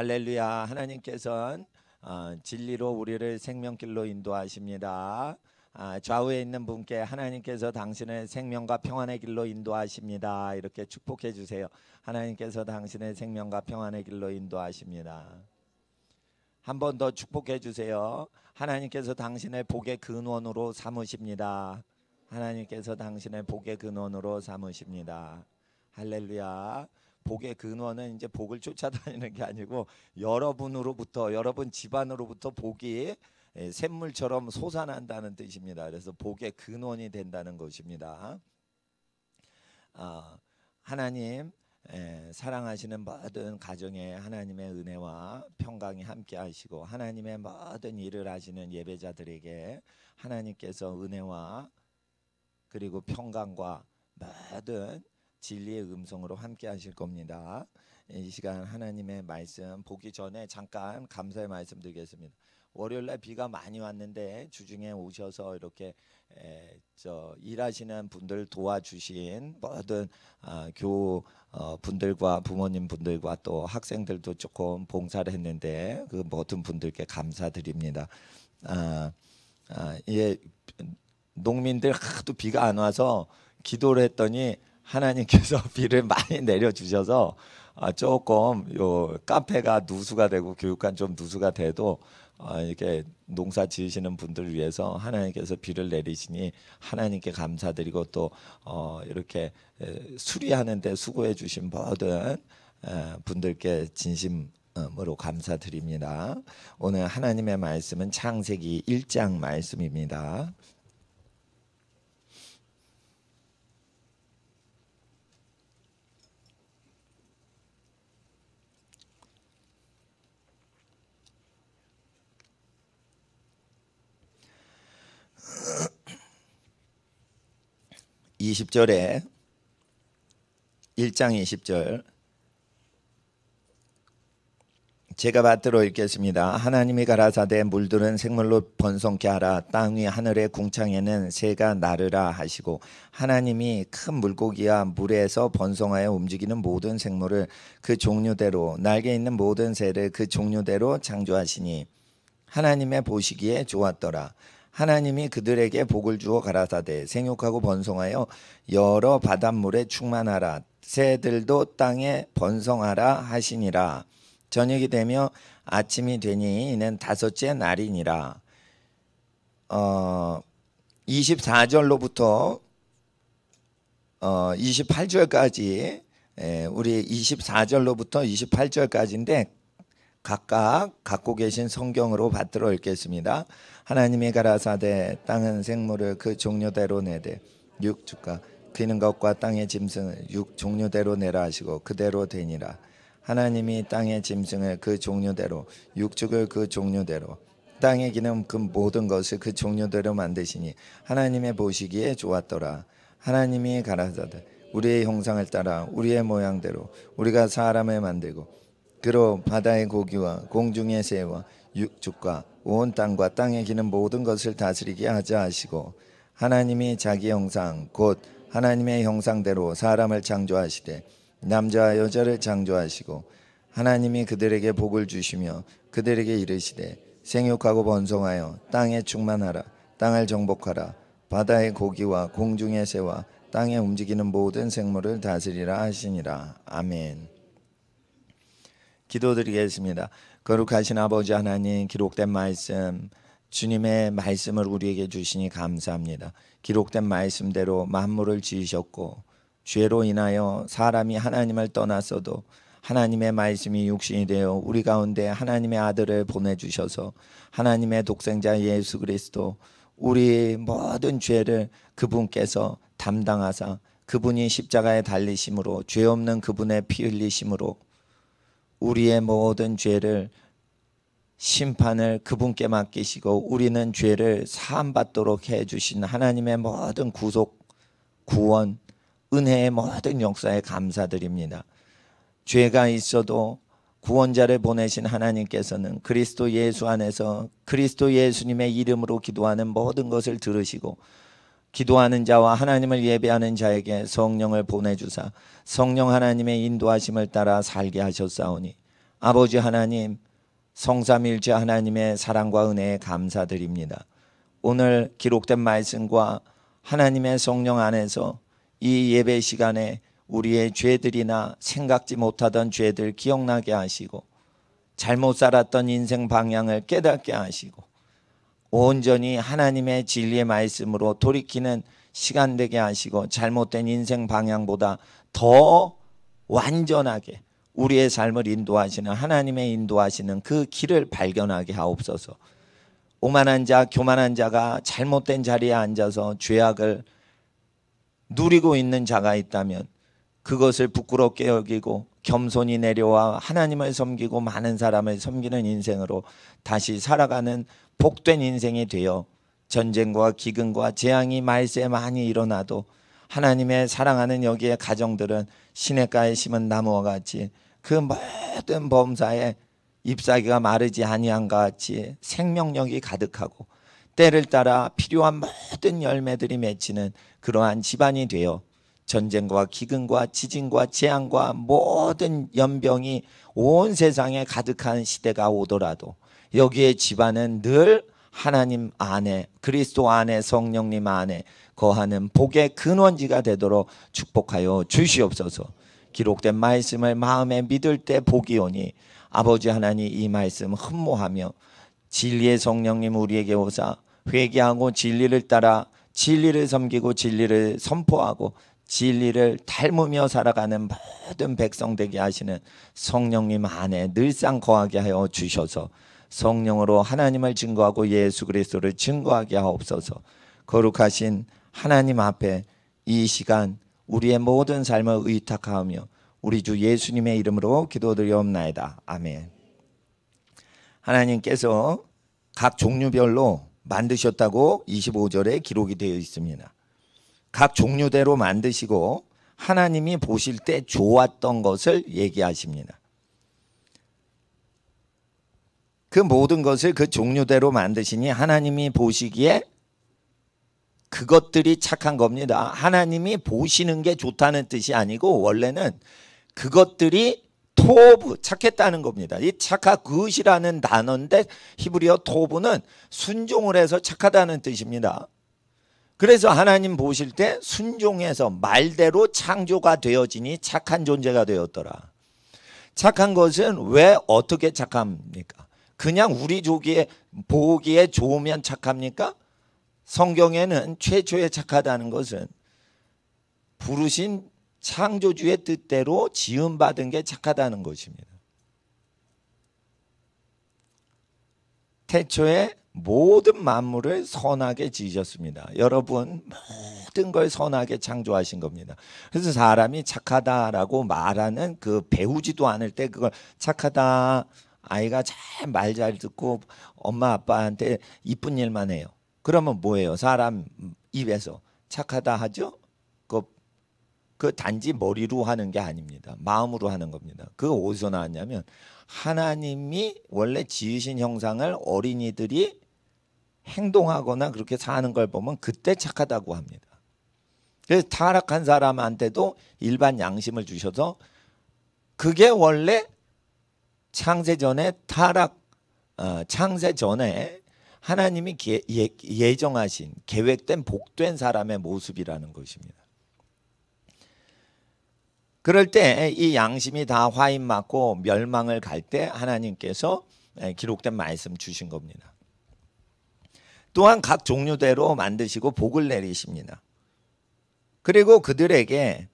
할렐루야. 하나님께서는 진리로 우리를 생명길로 인도하십니다. 좌우에 있는 분께 하나님께서 당신의 생명과 평안의 길로 인도하십니다. 이렇게 축복해 주세요. 하나님께서 당신의 생명과 평안의 길로 인도하십니다. 한 번 더 축복해 주세요. 하나님께서 당신의 복의 근원으로 삼으십니다. 하나님께서 당신의 복의 근원으로 삼으십니다. 할렐루야. 복의 근원은 이제 복을 쫓아다니는 게 아니고 여러분으로부터, 여러분 집안으로부터 복이 샘물처럼 솟아난다는 뜻입니다. 그래서 복의 근원이 된다는 것입니다. 하나님 사랑하시는 모든 가정에 하나님의 은혜와 평강이 함께 하시고, 하나님의 모든 일을 하시는 예배자들에게 하나님께서 은혜와 그리고 평강과 모든 진리의 음성으로 함께 하실 겁니다. 이 시간 하나님의 말씀 보기 전에 잠깐 감사의 말씀 드리겠습니다. 월요일날 비가 많이 왔는데 주중에 오셔서 이렇게 일하시는 분들 도와주신 모든 교우 분들과 부모님 분들과 또 학생들도 조금 봉사를 했는데 그 모든 분들께 감사드립니다. 농민들 하도 비가 안 와서 기도를 했더니 하나님께서 비를 많이 내려주셔서 조금 요 카페가 누수가 되고 교육관 좀 누수가 돼도 이렇게 농사 지으시는 분들을 위해서 하나님께서 비를 내리시니 하나님께 감사드리고, 또 이렇게 수리하는데 수고해 주신 모든 분들께 진심으로 감사드립니다. 오늘 하나님의 말씀은 창세기 1장 말씀입니다. (20절에) 1장 20절 제가 받들어 읽겠습니다. 하나님이 가라사대 물들은 생물로 번성케 하라. 땅 위 하늘의 궁창에는 새가 나르라 하시고, 하나님이 큰 물고기와 물에서 번성하여 움직이는 모든 생물을 그 종류대로, 날개 있는 모든 새를 그 종류대로 창조하시니 하나님의 보시기에 좋았더라. 하나님이 그들에게 복을 주어 가라사대 생육하고 번성하여 여러 바닷물에 충만하라. 새들도 땅에 번성하라 하시니라. 저녁이 되며 아침이 되니 이는 다섯째 날이니라. 24절로부터 28절까지 우리 24절로부터 28절까지인데 각각 갖고 계신 성경으로 받들어 읽겠습니다. 하나님이 가라사대 땅은 생물을 그 종류대로 내되 육축과 기는 것과 땅의 짐승을 육 종류대로 내라 하시고 그대로 되니라. 하나님이 땅의 짐승을 그 종류대로, 육축을 그 종류대로, 땅에 기는 그 모든 것을 그 종류대로 만드시니 하나님의 보시기에 좋았더라. 하나님이 가라사대 우리의 형상을 따라 우리의 모양대로 우리가 사람을 만들고 그로 바다의 고기와 공중의 새와 육축과 온 땅과 땅에 기는 모든 것을 다스리게 하자 하시고, 하나님이 자기 형상 곧 하나님의 형상대로 사람을 창조하시되 남자와 여자를 창조하시고, 하나님이 그들에게 복을 주시며 그들에게 이르시되 생육하고 번성하여 땅에 충만하라. 땅을 정복하라. 바다의 고기와 공중의 새와 땅에 움직이는 모든 생물을 다스리라 하시니라. 아멘. 기도드리겠습니다. 거룩하신 아버지 하나님, 기록된 말씀, 주님의 말씀을 우리에게 주시니 감사합니다. 기록된 말씀대로 만물을 지으셨고, 죄로 인하여 사람이 하나님을 떠났어도 하나님의 말씀이 육신이 되어 우리 가운데 하나님의 아들을 보내주셔서 하나님의 독생자 예수 그리스도, 우리 모든 죄를 그분께서 담당하사 그분이 십자가에 달리심으로, 죄 없는 그분의 피 흘리심으로 우리의 모든 죄를, 심판을 그분께 맡기시고 우리는 죄를 사함받도록 해주신 하나님의 모든 구속, 구원, 은혜의 모든 역사에 감사드립니다. 죄가 있어도 구원자를 보내신 하나님께서는 그리스도 예수 안에서 그리스도 예수님의 이름으로 기도하는 모든 것을 들으시고, 기도하는 자와 하나님을 예배하는 자에게 성령을 보내주사 성령 하나님의 인도하심을 따라 살게 하셨사오니, 아버지 하나님, 성삼일체 하나님의 사랑과 은혜에 감사드립니다. 오늘 기록된 말씀과 하나님의 성령 안에서 이 예배 시간에 우리의 죄들이나 생각지 못하던 죄들 기억나게 하시고 잘못 살았던 인생 방향을 깨닫게 하시고 온전히 하나님의 진리의 말씀으로 돌이키는 시간 되게 하시고 잘못된 인생 방향보다 더 완전하게 우리의 삶을 인도하시는 하나님의 인도하시는 그 길을 발견하게 하옵소서. 오만한 자, 교만한 자가 잘못된 자리에 앉아서 죄악을 누리고 있는 자가 있다면 그것을 부끄럽게 여기고 겸손히 내려와 하나님을 섬기고 많은 사람을 섬기는 인생으로 다시 살아가는 복된 인생이 되어 전쟁과 기근과 재앙이 말세에 많이 일어나도 하나님의 사랑하는 여기의 가정들은 시냇가에 심은 나무와 같이 그 모든 범사에 잎사귀가 마르지 아니한과 같이 생명력이 가득하고 때를 따라 필요한 모든 열매들이 맺히는 그러한 집안이 되어 전쟁과 기근과 지진과 재앙과 모든 연병이 온 세상에 가득한 시대가 오더라도 여기에 집안은 늘 하나님 안에 그리스도 안에 성령님 안에 거하는 복의 근원지가 되도록 축복하여 주시옵소서. 기록된 말씀을 마음에 믿을 때 복이 오니 아버지 하나님 이 말씀 흠모하며 진리의 성령님 우리에게 오사 회개하고 진리를 따라 진리를 섬기고 진리를 선포하고 진리를 닮으며 살아가는 모든 백성 되게 하시는 성령님 안에 늘상 거하게 하여 주셔서 성령으로 하나님을 증거하고 예수 그리스도를 증거하게 하옵소서. 거룩하신 하나님 앞에 이 시간 우리의 모든 삶을 의탁하며 우리 주 예수님의 이름으로 기도드리옵나이다. 아멘. 하나님께서 각 종류별로 만드셨다고 25절에 기록이 되어 있습니다. 각 종류대로 만드시고 하나님이 보실 때 좋았던 것을 얘기하십니다. 그 모든 것을 그 종류대로 만드시니 하나님이 보시기에 그것들이 착한 겁니다. 하나님이 보시는 게 좋다는 뜻이 아니고 원래는 그것들이 토브, 착했다는 겁니다. 이 착하 그것이라는 단어인데 히브리어 토브는 순종을 해서 착하다는 뜻입니다. 그래서 하나님 보실 때 순종해서 말대로 창조가 되어지니 착한 존재가 되었더라. 착한 것은 왜 어떻게 착합니까? 그냥 우리 보기에 좋으면 착합니까? 성경에는 최초에 착하다는 것은 부르신 창조주의 뜻대로 지음받은 게 착하다는 것입니다. 태초에 모든 만물을 선하게 지으셨습니다. 여러분 모든 걸 선하게 창조하신 겁니다. 그래서 사람이 착하다라고 말하는 그 배우지도 않을 때 그걸 착하다 아이가 잘 말 잘 듣고 엄마 아빠한테 이쁜 일만 해요. 그러면 뭐예요? 사람 입에서 착하다 하죠? 그 단지 머리로 하는 게 아닙니다. 마음으로 하는 겁니다. 그거 어디서 나왔냐면 하나님이 원래 지으신 형상을 어린이들이 행동하거나 그렇게 사는 걸 보면 그때 착하다고 합니다. 그래서 타락한 사람한테도 일반 양심을 주셔서 그게 원래 창세 전에 창세 전에 하나님이 예정하신 계획된 복된 사람의 모습이라는 것입니다. 그럴 때 이 양심이 다 화인 맞고 멸망을 갈 때 하나님께서 기록된 말씀 주신 겁니다. 또한 각 종류대로 만드시고 복을 내리십니다. 그리고 그들에게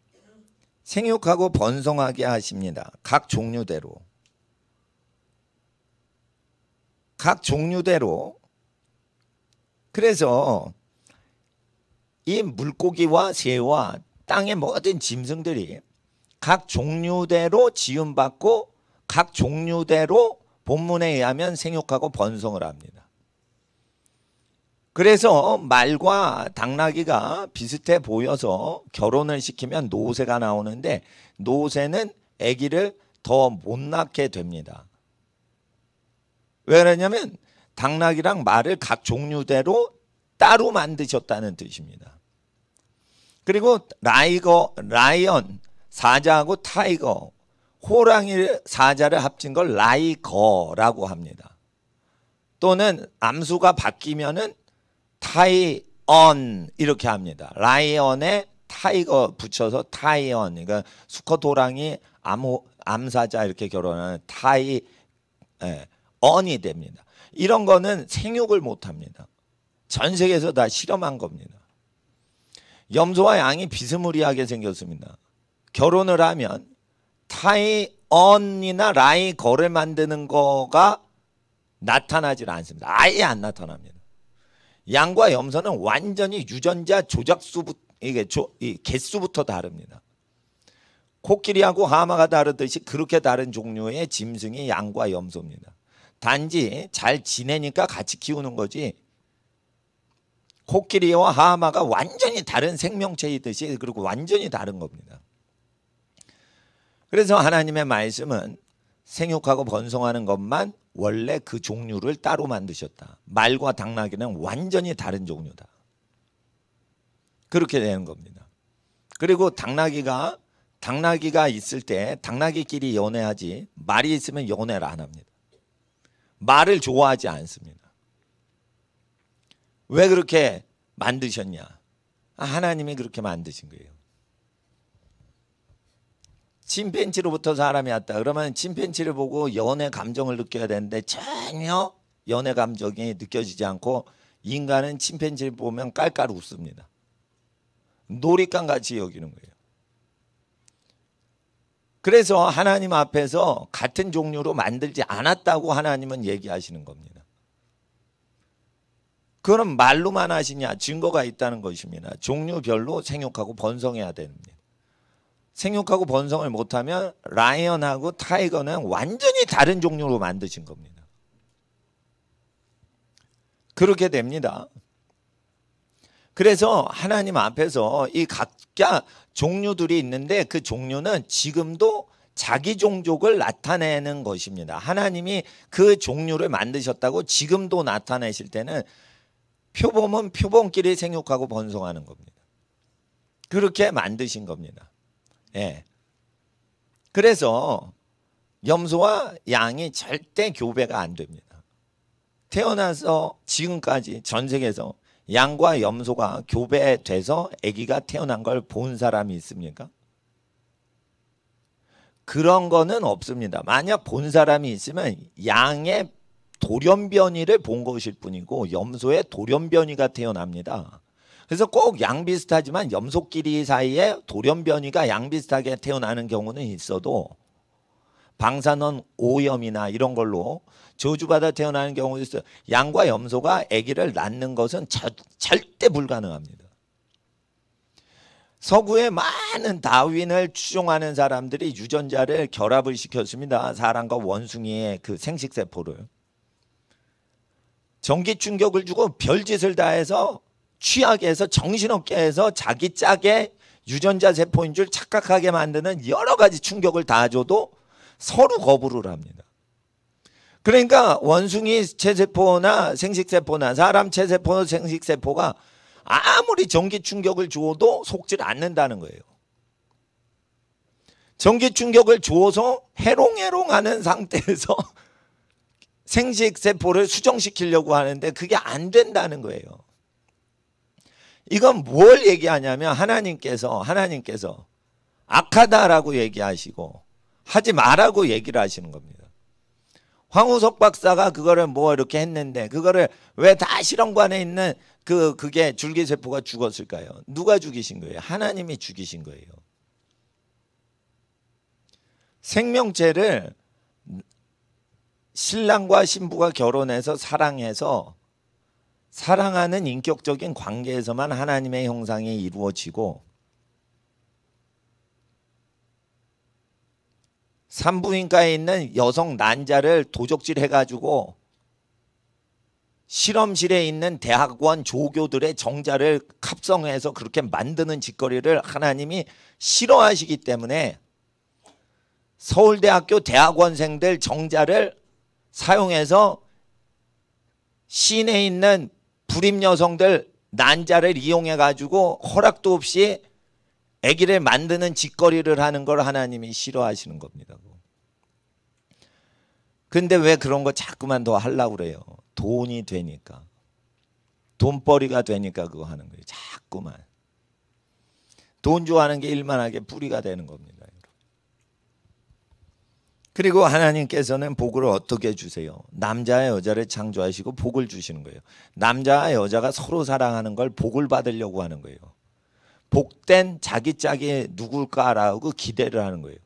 생육하고 번성하게 하십니다. 각 종류대로. 각 종류대로. 그래서 이 물고기와 새와 땅의 모든 짐승들이 각 종류대로 지음받고 각 종류대로 본문에 의하면 생육하고 번성을 합니다. 그래서 말과 당나귀가 비슷해 보여서 결혼을 시키면 노새가 나오는데 노새는 아기를 더 못 낳게 됩니다. 왜 그러냐면 당나귀랑 말을 각 종류대로 따로 만드셨다는 뜻입니다. 그리고 라이언, 사자하고 타이거, 호랑이 사자를 합친 걸 라이거라고 합니다. 또는 암수가 바뀌면은 타이언 이렇게 합니다. 라이언에 타이거 붙여서 타이언, 그러니까 수컷 호랑이 암사자 이렇게 결혼하는 타이언이 됩니다. 이런 거는 생육을 못 합니다. 전 세계에서 다 실험한 겁니다. 염소와 양이 비스무리하게 생겼습니다. 결혼을 하면 타이언이나 라이거를 만드는 거가 나타나질 않습니다. 아예 안 나타납니다. 양과 염소는 완전히 유전자 조작수부터 이 개수부터 다릅니다. 코끼리하고 하마가 다르듯이 그렇게 다른 종류의 짐승이 양과 염소입니다. 단지 잘 지내니까 같이 키우는 거지, 코끼리와 하마가 완전히 다른 생명체이듯이 그리고 완전히 다른 겁니다. 그래서 하나님의 말씀은 생육하고 번성하는 것만 원래 그 종류를 따로 만드셨다. 말과 당나귀는 완전히 다른 종류다. 그렇게 되는 겁니다. 그리고 당나귀가 있을 때 당나귀끼리 연애하지 말이 있으면 연애를 안 합니다. 말을 좋아하지 않습니다. 왜 그렇게 만드셨냐? 하나님이 그렇게 만드신 거예요. 침팬지로부터 사람이 왔다 그러면 침팬지를 보고 연애 감정을 느껴야 되는데 전혀 연애 감정이 느껴지지 않고 인간은 침팬지를 보면 깔깔 웃습니다. 놀잇감 같이 여기는 거예요. 그래서 하나님 앞에서 같은 종류로 만들지 않았다고 하나님은 얘기하시는 겁니다. 그건 말로만 하시냐? 증거가 있다는 것입니다. 종류별로 생육하고 번성해야 됩니다. 생육하고 번성을 못하면 라이언하고 타이거는 완전히 다른 종류로 만드신 겁니다. 그렇게 됩니다. 그래서 하나님 앞에서 이 각자 종류들이 있는데 그 종류는 지금도 자기 종족을 나타내는 것입니다. 하나님이 그 종류를 만드셨다고 지금도 나타내실 때는 표범은 표범끼리 생육하고 번성하는 겁니다. 그렇게 만드신 겁니다. 예. 그래서 염소와 양이 절대 교배가 안 됩니다. 태어나서 지금까지 전 세계에서 양과 염소가 교배돼서 아기가 태어난 걸 본 사람이 있습니까? 그런 거는 없습니다. 만약 본 사람이 있으면 양의 돌연변이를 본 것일 뿐이고 염소의 돌연변이가 태어납니다. 그래서 꼭 양 비슷하지만 염소끼리 사이에 돌연변이가 양 비슷하게 태어나는 경우는 있어도 방사능 오염이나 이런 걸로 저주받아 태어나는 경우도 있어요. 양과 염소가 아기를 낳는 것은 절대 불가능합니다. 서구의 많은 다윈을 추종하는 사람들이 유전자를 결합을 시켰습니다. 사람과 원숭이의 그 생식세포를. 전기 충격을 주고 별짓을 다 해서 취하게 해서 정신없게 해서 자기 짝의 유전자 세포인 줄 착각하게 만드는 여러 가지 충격을 다 줘도 서로 거부를 합니다. 그러니까 원숭이 체세포나 생식세포나 사람 체세포 생식세포가 아무리 전기 충격을 주어도 속질 않는다는 거예요. 전기 충격을 주어서 해롱해롱하는 상태에서 생식세포를 수정시키려고 하는데 그게 안 된다는 거예요. 이건 뭘 얘기하냐면 하나님께서 악하다라고 얘기하시고 하지 말라고 얘기를 하시는 겁니다. 황우석 박사가 그거를 뭐 이렇게 했는데 그거를 왜 다 실험관에 있는 그게 줄기세포가 죽었을까요? 누가 죽이신 거예요? 하나님이 죽이신 거예요. 생명체를 신랑과 신부가 결혼해서 사랑해서 사랑하는 인격적인 관계에서만 하나님의 형상이 이루어지고 산부인과에 있는 여성 난자를 도적질 해가지고 실험실에 있는 대학원 조교들의 정자를 합성해서 그렇게 만드는 짓거리를 하나님이 싫어하시기 때문에 서울대학교 대학원생들 정자를 사용해서 시내에 있는 불임 여성들 난자를 이용해 가지고 허락도 없이 아기를 만드는 짓거리를 하는 걸 하나님이 싫어하시는 겁니다. 근데 왜 그런 거 자꾸만 더 하려고 그래요? 돈이 되니까. 돈벌이가 되니까 그거 하는 거예요. 자꾸만. 돈 좋아하는 게 일만하게 뿌리가 되는 겁니다. 그리고 하나님께서는 복을 어떻게 주세요? 남자와 여자를 창조하시고 복을 주시는 거예요. 남자와 여자가 서로 사랑하는 걸 복을 받으려고 하는 거예요. 복된 자기 짝이 누굴까라고 기대를 하는 거예요.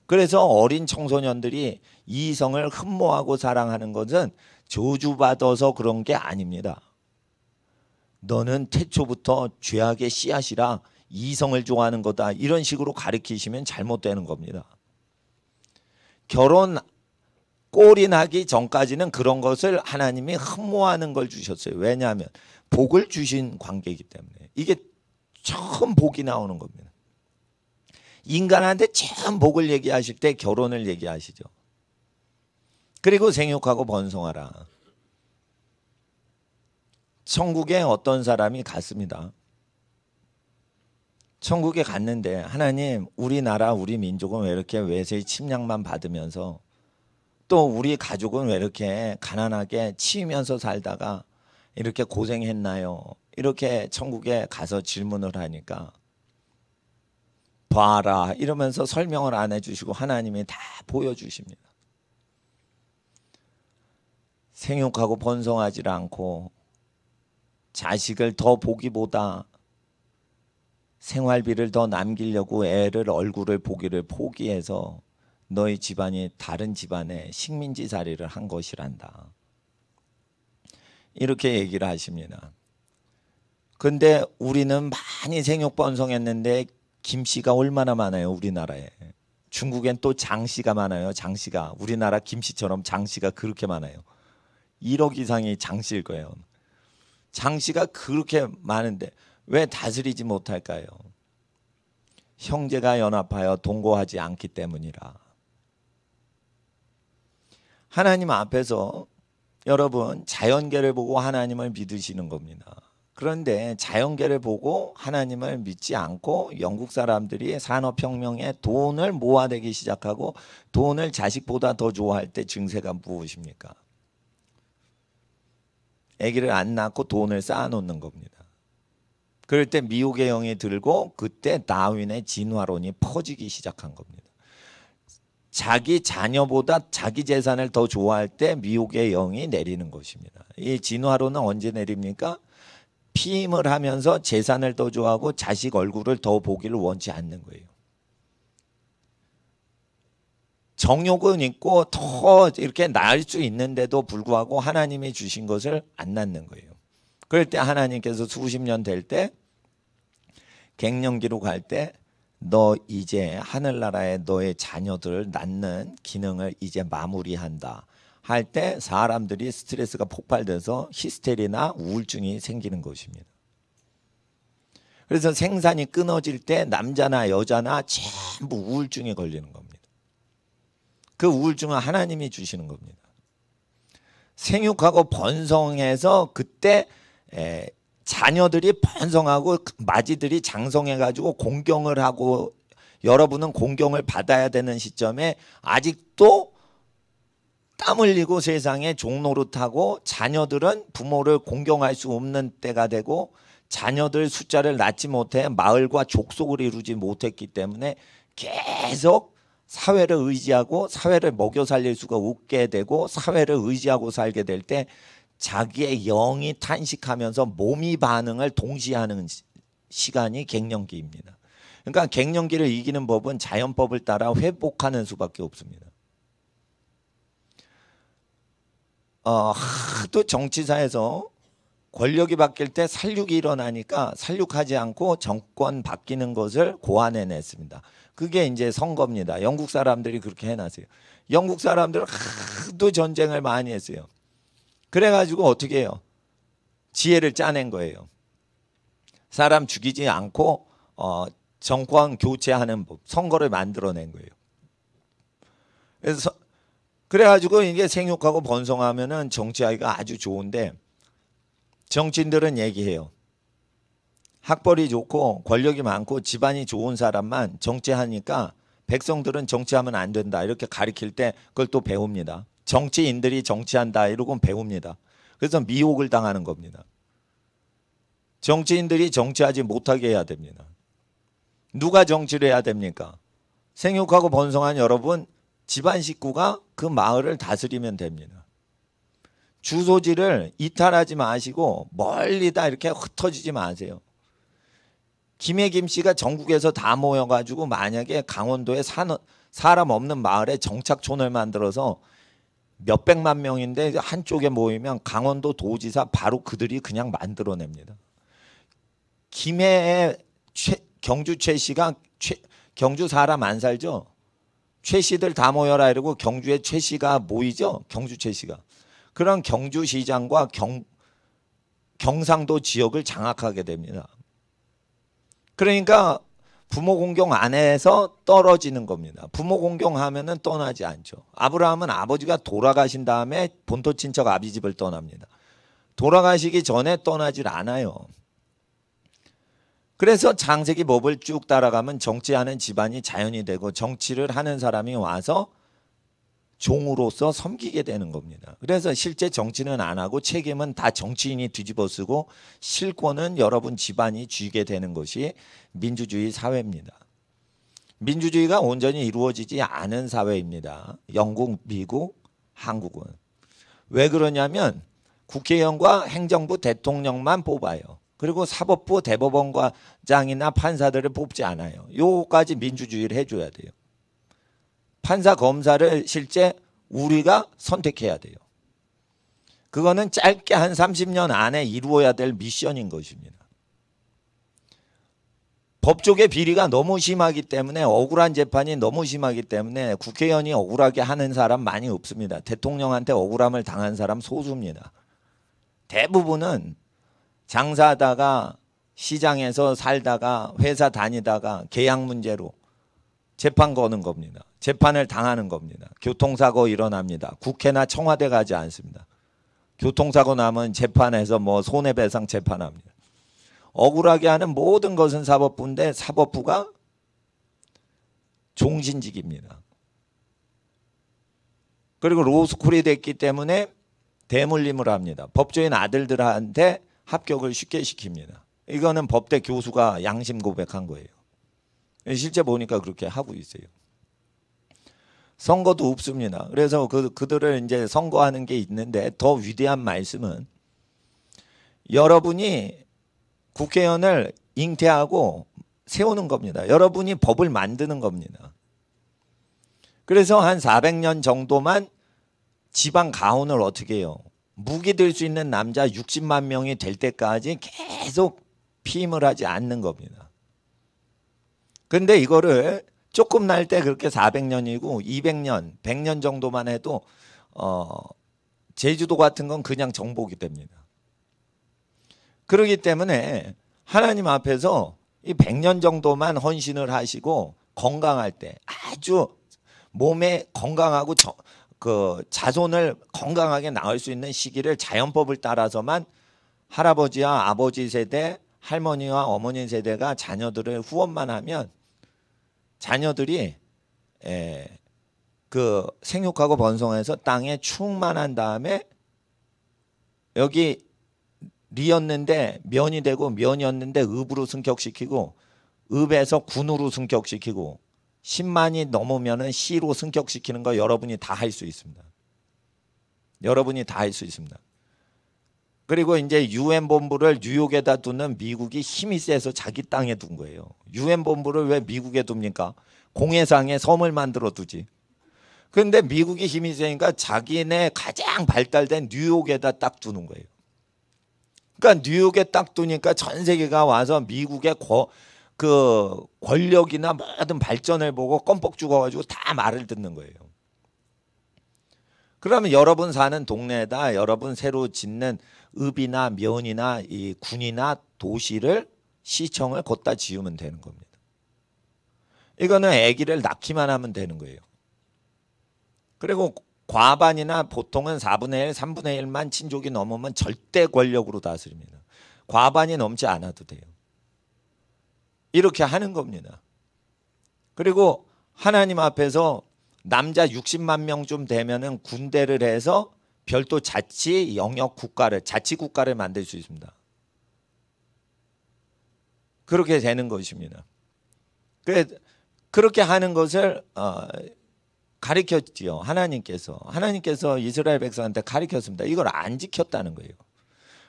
그래서 어린 청소년들이 이성을 흠모하고 사랑하는 것은 저주받아서 그런 게 아닙니다. 너는 태초부터 죄악의 씨앗이라 이성을 좋아하는 거다. 이런 식으로 가르치시면 잘못되는 겁니다. 결혼 꼴이 나기 전까지는 그런 것을 하나님이 흠모하는 걸 주셨어요. 왜냐하면 복을 주신 관계이기 때문에. 이게 처음 복이 나오는 겁니다. 인간한테 처음 복을 얘기하실 때 결혼을 얘기하시죠. 그리고 생육하고 번성하라. 천국에 어떤 사람이 갔습니다. 천국에 갔는데 하나님 우리나라 우리 민족은 왜 이렇게 외세의 침략만 받으면서 또 우리 가족은 왜 이렇게 가난하게 치이면서 살다가 이렇게 고생했나요? 이렇게 천국에 가서 질문을 하니까 봐라 이러면서 설명을 안 해주시고 하나님이 다 보여주십니다. 생육하고 번성하지 않고 자식을 더 보기보다 생활비를 더 남기려고 애를 얼굴을 보기를 포기해서 너희 집안이 다른 집안의 식민지살이를 한 것이란다. 이렇게 얘기를 하십니다. 근데 우리는 많이 생육번성했는데 김씨가 얼마나 많아요 우리나라에. 중국엔 또 장씨가 많아요. 장씨가. 우리나라 김씨처럼 장씨가 그렇게 많아요. 1억 이상이 장씨일 거예요. 장씨가 그렇게 많은데 왜 다스리지 못할까요? 형제가 연합하여 동거하지 않기 때문이라. 하나님 앞에서 여러분 자연계를 보고 하나님을 믿으시는 겁니다. 그런데 자연계를 보고 하나님을 믿지 않고 영국 사람들이 산업혁명에 돈을 모아내기 시작하고 돈을 자식보다 더 좋아할 때 증세가 무엇입니까? 아기를 안 낳고 돈을 쌓아놓는 겁니다. 그럴 때 미혹의 영이 들고 그때 다윈의 진화론이 퍼지기 시작한 겁니다. 자기 자녀보다 자기 재산을 더 좋아할 때 미혹의 영이 내리는 것입니다. 이 진화론은 언제 내립니까? 피임을 하면서 재산을 더 좋아하고 자식 얼굴을 더 보기를 원치 않는 거예요. 정욕은 있고 더 이렇게 낳을 수 있는데도 불구하고 하나님이 주신 것을 안 낳는 거예요. 그럴 때 하나님께서 수십 년 될 때 갱년기로 갈 때 너 이제 하늘나라에 너의 자녀들을 낳는 기능을 이제 마무리한다 할 때 사람들이 스트레스가 폭발돼서 히스테리나 우울증이 생기는 것입니다. 그래서 생산이 끊어질 때 남자나 여자나 전부 우울증에 걸리는 겁니다. 그 우울증은 하나님이 주시는 겁니다. 생육하고 번성해서 그때 자녀들이 번성하고 마지들이 장성해가지고 공경을 하고 여러분은 공경을 받아야 되는 시점에 아직도 땀 흘리고 세상에 종노릇하고 자녀들은 부모를 공경할 수 없는 때가 되고 자녀들 숫자를 낳지 못해 마을과 족속을 이루지 못했기 때문에 계속 사회를 의지하고 사회를 먹여 살릴 수가 없게 되고 사회를 의지하고 살게 될 때 자기의 영이 탄식하면서 몸이 반응을 동시에 하는 시간이 갱년기입니다. 그러니까 갱년기를 이기는 법은 자연법을 따라 회복하는 수밖에 없습니다. 하도 정치사에서 권력이 바뀔 때 살육이 일어나니까 살육하지 않고 정권 바뀌는 것을 고안해냈습니다. 그게 이제 선거입니다. 영국 사람들이 그렇게 해놨어요. 영국 사람들은 하도 전쟁을 많이 했어요. 그래가지고 어떻게 해요? 지혜를 짜낸 거예요. 사람 죽이지 않고 정권 교체하는 법, 선거를 만들어낸 거예요. 그래서 그래가지고 이게 생육하고 번성하면은 정치하기가 아주 좋은데 정치인들은 얘기해요. 학벌이 좋고 권력이 많고 집안이 좋은 사람만 정치하니까 백성들은 정치하면 안 된다 이렇게 가리킬 때 그걸 또 배웁니다. 정치인들이 정치한다 이러고 배웁니다. 그래서 미혹을 당하는 겁니다. 정치인들이 정치하지 못하게 해야 됩니다. 누가 정치를 해야 됩니까? 생육하고 번성한 여러분 집안 식구가 그 마을을 다스리면 됩니다. 주소지를 이탈하지 마시고 멀리다 이렇게 흩어지지 마세요. 김해김 씨가 전국에서 다 모여가지고 만약에 강원도에 사람 없는 마을에 정착촌을 만들어서 몇백만 명인데 한쪽에 모이면 강원도 도지사 바로 그들이 그냥 만들어냅니다. 김해의 경주 최 씨가 경주 사람 안 살죠? 최 씨들 다 모여라 이러고 경주에 최 씨가 모이죠? 경주 최 씨가. 그런 경주시장과 경상도 지역을 장악하게 됩니다. 그러니까 부모 공경 안에서 떨어지는 겁니다. 부모 공경하면은 떠나지 않죠. 아브라함은 아버지가 돌아가신 다음에 본토 친척 아비집을 떠납니다. 돌아가시기 전에 떠나질 않아요. 그래서 창세기 법을 쭉 따라가면 정치하는 집안이 자연이 되고 정치를 하는 사람이 와서 종으로서 섬기게 되는 겁니다. 그래서 실제 정치는 안 하고 책임은 다 정치인이 뒤집어 쓰고 실권은 여러분 집안이 쥐게 되는 것이 민주주의 사회입니다. 민주주의가 온전히 이루어지지 않은 사회입니다. 영국, 미국, 한국은. 왜 그러냐면 국회의원과 행정부 대통령만 뽑아요. 그리고 사법부 대법원장이나 판사들을 뽑지 않아요. 요거까지 민주주의를 해줘야 돼요. 판사 검사를 실제 우리가 선택해야 돼요. 그거는 짧게 한 30년 안에 이루어야 될 미션인 것입니다. 법조계 비리가 너무 심하기 때문에 억울한 재판이 너무 심하기 때문에 국회의원이 억울하게 하는 사람 많이 없습니다. 대통령한테 억울함을 당한 사람 소수입니다. 대부분은 장사하다가 시장에서 살다가 회사 다니다가 계약 문제로 재판 거는 겁니다. 재판을 당하는 겁니다. 교통사고 일어납니다. 국회나 청와대 가지 않습니다. 교통사고 나면 재판에서 뭐 손해배상 재판합니다. 억울하게 하는 모든 것은 사법부인데 사법부가 종신직입니다. 그리고 로스쿨이 됐기 때문에 대물림을 합니다. 법조인 아들들한테 합격을 쉽게 시킵니다. 이거는 법대 교수가 양심 고백한 거예요. 실제 보니까 그렇게 하고 있어요. 선거도 없습니다. 그래서 그들을 이제 선거하는 게 있는데 더 위대한 말씀은 여러분이 국회의원을 잉태하고 세우는 겁니다. 여러분이 법을 만드는 겁니다. 그래서 한 400년 정도만 지방 가훈을 어떻게 해요? 무기 들 수 있는 남자 60만 명이 될 때까지 계속 피임을 하지 않는 겁니다. 근데 이거를 조금 날 때 그렇게 400년이고 200년, 100년 정도만 해도 제주도 같은 건 그냥 정복이 됩니다. 그렇기 때문에 하나님 앞에서 이 100년 정도만 헌신을 하시고 건강할 때 아주 몸에 건강하고 그 자손을 건강하게 낳을 수 있는 시기를 자연법을 따라서만 할아버지와 아버지 세대, 할머니와 어머니 세대가 자녀들을 후원만 하면 자녀들이 그 생육하고 번성해서 땅에 충만한 다음에 여기 리였는데 면이 되고 면이었는데 읍으로 승격시키고 읍에서 군으로 승격시키고 10만이 넘으면은 시로 승격시키는 거 여러분이 다 할 수 있습니다. 여러분이 다 할 수 있습니다. 그리고 이제 유엔 본부를 뉴욕에다 두는 미국이 힘이 세서 자기 땅에 둔 거예요. 유엔 본부를 왜 미국에 둡니까? 공해상에 섬을 만들어 두지. 그런데 미국이 힘이 세니까 자기네 가장 발달된 뉴욕에다 딱 두는 거예요. 그러니까 뉴욕에 딱 두니까 전 세계가 와서 미국의 그 권력이나 모든 발전을 보고 껌뻑 죽어가지고 다 말을 듣는 거예요. 그러면 여러분 사는 동네에다 여러분 새로 짓는 읍이나 면이나 이 군이나 도시를 시청을 걷다 지으면 되는 겁니다. 이거는 아기를 낳기만 하면 되는 거예요. 그리고 과반이나 보통은 4분의 1, 3분의 1만 친족이 넘으면 절대 권력으로 다스립니다. 과반이 넘지 않아도 돼요. 이렇게 하는 겁니다. 그리고 하나님 앞에서 남자 60만 명쯤 되면은 군대를 해서 별도 자치 영역 국가를, 자치 국가를 만들 수 있습니다. 그렇게 되는 것입니다. 그렇게 하는 것을 가르쳤지요. 하나님께서 이스라엘 백성한테 가르쳤습니다. 이걸 안 지켰다는 거예요.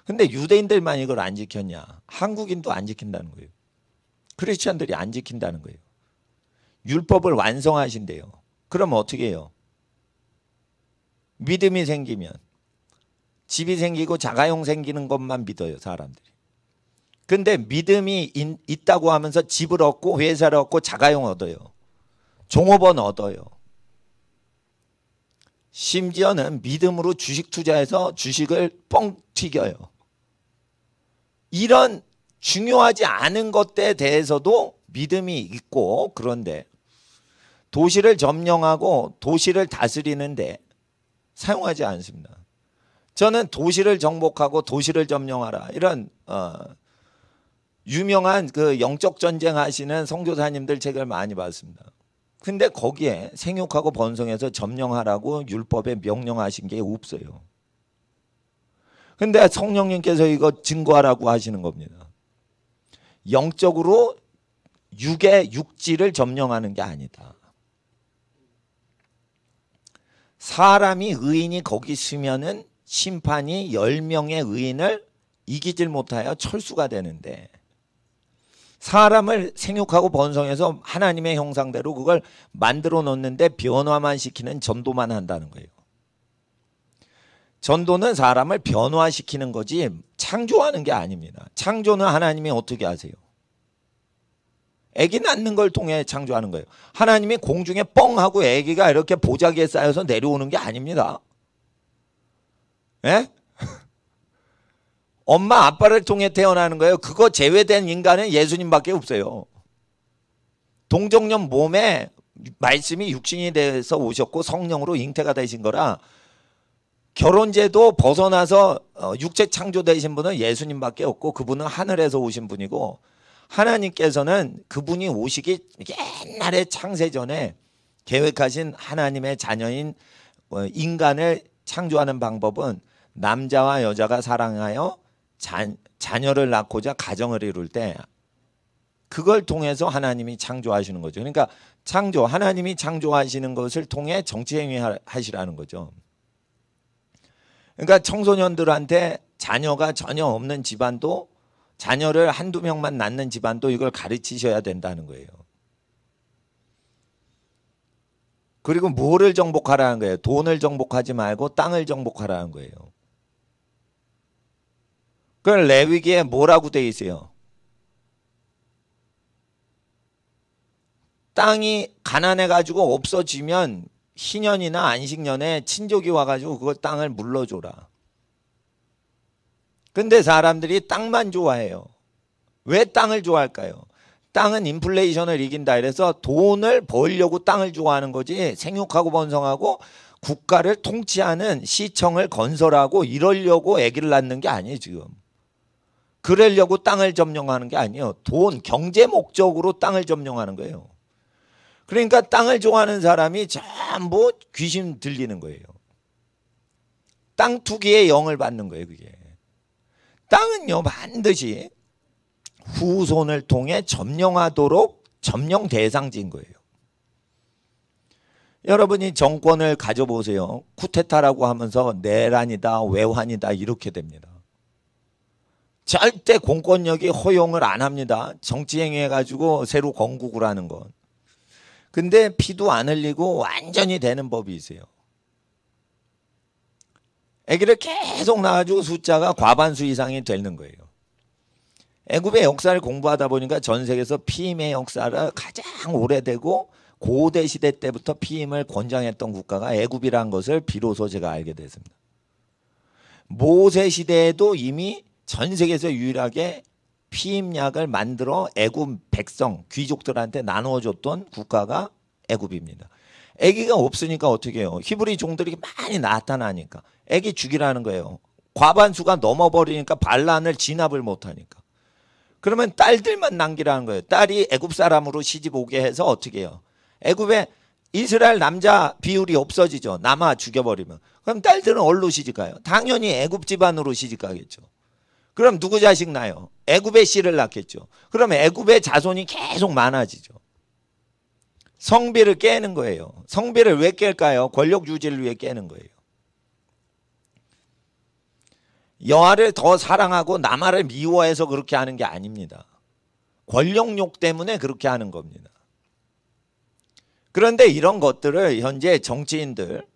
근데 유대인들만 이걸 안 지켰냐? 한국인도 안 지킨다는 거예요. 크리스천들이 안 지킨다는 거예요. 율법을 완성하신대요. 그럼 어떻게 해요? 믿음이 생기면 집이 생기고 자가용 생기는 것만 믿어요, 사람들이. 근데 믿음이 있다고 하면서 집을 얻고 회사를 얻고 자가용 얻어요. 종업원 얻어요. 심지어는 믿음으로 주식 투자해서 주식을 뻥 튀겨요. 이런 중요하지 않은 것에 대해서도 믿음이 있고, 그런데 도시를 점령하고 도시를 다스리는데 사용하지 않습니다. 저는 도시를 정복하고 도시를 점령하라, 이런 유명한 그 영적 전쟁 하시는 선교사님들 책을 많이 봤습니다. 근데 거기에 생육하고 번성해서 점령하라고 율법에 명령하신 게 없어요. 근데 성령님께서 이거 증거하라고 하시는 겁니다. 영적으로 육의 육지를 점령하는 게 아니다. 사람이 의인이 거기 있으면은 심판이 10명의 의인을 이기질 못하여 철수가 되는데, 사람을 생육하고 번성해서 하나님의 형상대로 그걸 만들어 놓는데 변화만 시키는 전도만 한다는 거예요. 전도는 사람을 변화시키는 거지 창조하는 게 아닙니다. 창조는 하나님이 어떻게 하세요? 아기 낳는 걸 통해 창조하는 거예요. 하나님이 공중에 뻥 하고 아기가 이렇게 보자기에 쌓여서 내려오는 게 아닙니다. 예? 엄마 아빠를 통해 태어나는 거예요. 그거 제외된 인간은 예수님밖에 없어요. 동정녀 몸에 말씀이 육신이 돼서 오셨고 성령으로 잉태가 되신 거라, 결혼제도 벗어나서 육체 창조되신 분은 예수님밖에 없고, 그분은 하늘에서 오신 분이고, 하나님께서는 그분이 오시기 옛날에 창세전에 계획하신 하나님의 자녀인 인간을 창조하는 방법은 남자와 여자가 사랑하여 자녀를 낳고자 가정을 이룰 때 그걸 통해서 하나님이 창조하시는 거죠. 그러니까 하나님이 창조하시는 것을 통해 정치행위 하시라는 거죠. 그러니까 청소년들한테 자녀가 전혀 없는 집안도, 자녀를 한두 명만 낳는 집안도 이걸 가르치셔야 된다는 거예요. 그리고 뭐를 정복하라는 거예요? 돈을 정복하지 말고 땅을 정복하라는 거예요. 그 레위기에 뭐라고 돼 있어요? 땅이 가난해가지고 없어지면 희년이나 안식년에 친족이 와가지고 그걸 땅을 물러줘라. 근데 사람들이 땅만 좋아해요. 왜 땅을 좋아할까요? 땅은 인플레이션을 이긴다 이래서 돈을 벌려고 땅을 좋아하는 거지, 생육하고 번성하고 국가를 통치하는 시청을 건설하고 이러려고 아기를 낳는 게 아니에요. 지금 그러려고 땅을 점령하는 게 아니에요. 경제 목적으로 땅을 점령하는 거예요. 그러니까 땅을 좋아하는 사람이 전부 귀신 들리는 거예요. 땅 투기의 영을 받는 거예요. 그게 땅은요 반드시 후손을 통해 점령하도록 점령 대상지인 거예요. 여러분이 정권을 가져보세요. 쿠데타라고 하면서 내란이다, 외환이다 이렇게 됩니다. 절대 공권력이 허용을 안 합니다. 정치행위해가지고 새로 건국을 하는 건. 근데 피도 안 흘리고 완전히 되는 법이 있어요. 아기를 계속 낳아주고 숫자가 과반수 이상이 되는 거예요. 애굽의 역사를 공부하다 보니까 전 세계에서 피임의 역사가 가장 오래되고 고대 시대 때부터 피임을 권장했던 국가가 애굽이라는 것을 비로소 제가 알게 됐습니다. 모세 시대에도 이미 전 세계에서 유일하게 피임약을 만들어 애굽 백성, 귀족들한테 나눠줬던 국가가 애굽입니다. 아기가 없으니까 어떻게 해요? 히브리 종들이 많이 나타나니까 아기 죽이라는 거예요. 과반수가 넘어버리니까 반란을 진압을 못하니까. 그러면 딸들만 남기라는 거예요. 딸이 애굽 사람으로 시집 오게 해서 어떻게 해요? 애굽에 이스라엘 남자 비율이 없어지죠. 남아 죽여버리면. 그럼 딸들은 어디로 시집가요? 당연히 애굽 집안으로 시집가겠죠. 그럼 누구 자식 나요? 애굽의 씨를 낳겠죠. 그럼 애굽의 자손이 계속 많아지죠. 성비를 깨는 거예요. 성비를 왜 깰까요? 권력 유지를 위해 깨는 거예요. 여아를 더 사랑하고 남아를 미워해서 그렇게 하는 게 아닙니다. 권력욕 때문에 그렇게 하는 겁니다. 그런데 이런 것들을 현재 정치인들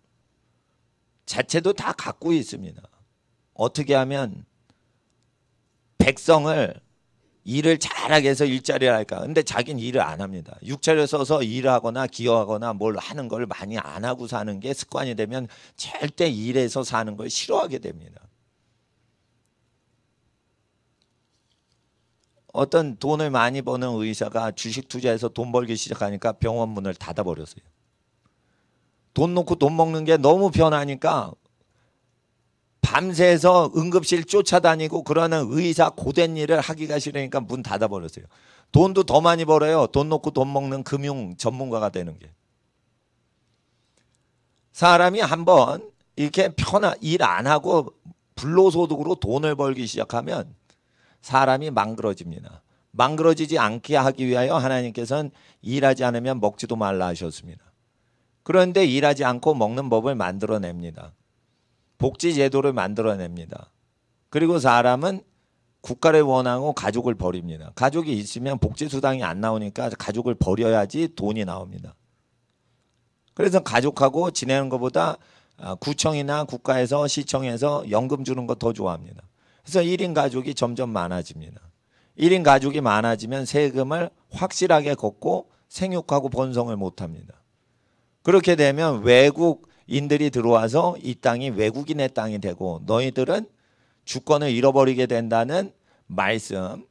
자체도 다 갖고 있습니다. 어떻게 하면 백성을 일을 잘하게 해서 일자리를 할까? 근데 자기는 일을 안 합니다. 육체를 써서 일하거나 기여하거나 뭘 하는 걸 많이 안 하고 사는 게 습관이 되면 절대 일해서 사는 걸 싫어하게 됩니다. 어떤 돈을 많이 버는 의사가 주식 투자해서 돈 벌기 시작하니까 병원 문을 닫아버렸어요. 돈 놓고 돈 먹는 게 너무 편하니까 밤새서 응급실 쫓아다니고 그러는 의사 고된 일을 하기가 싫으니까 문 닫아버렸어요. 돈도 더 많이 벌어요. 돈 놓고 돈 먹는 금융 전문가가 되는 게. 사람이 한번 이렇게 일 안 하고 불로소득으로 돈을 벌기 시작하면 사람이 망그러집니다. 망그러지지 않게 하기 위하여 하나님께서는 일하지 않으면 먹지도 말라 하셨습니다. 그런데 일하지 않고 먹는 법을 만들어냅니다. 복지 제도를 만들어냅니다. 그리고 사람은 국가를 원하고 가족을 버립니다. 가족이 있으면 복지수당이 안 나오니까 가족을 버려야지 돈이 나옵니다. 그래서 가족하고 지내는 것보다 구청이나 국가에서 시청에서 연금 주는 거 더 좋아합니다. 그래서 1인 가족이 점점 많아집니다. 1인 가족이 많아지면 세금을 확실하게 걷고 생육하고 번성을 못합니다. 그렇게 되면 외국인들이 들어와서 이 땅이 외국인의 땅이 되고 너희들은 주권을 잃어버리게 된다는 말씀,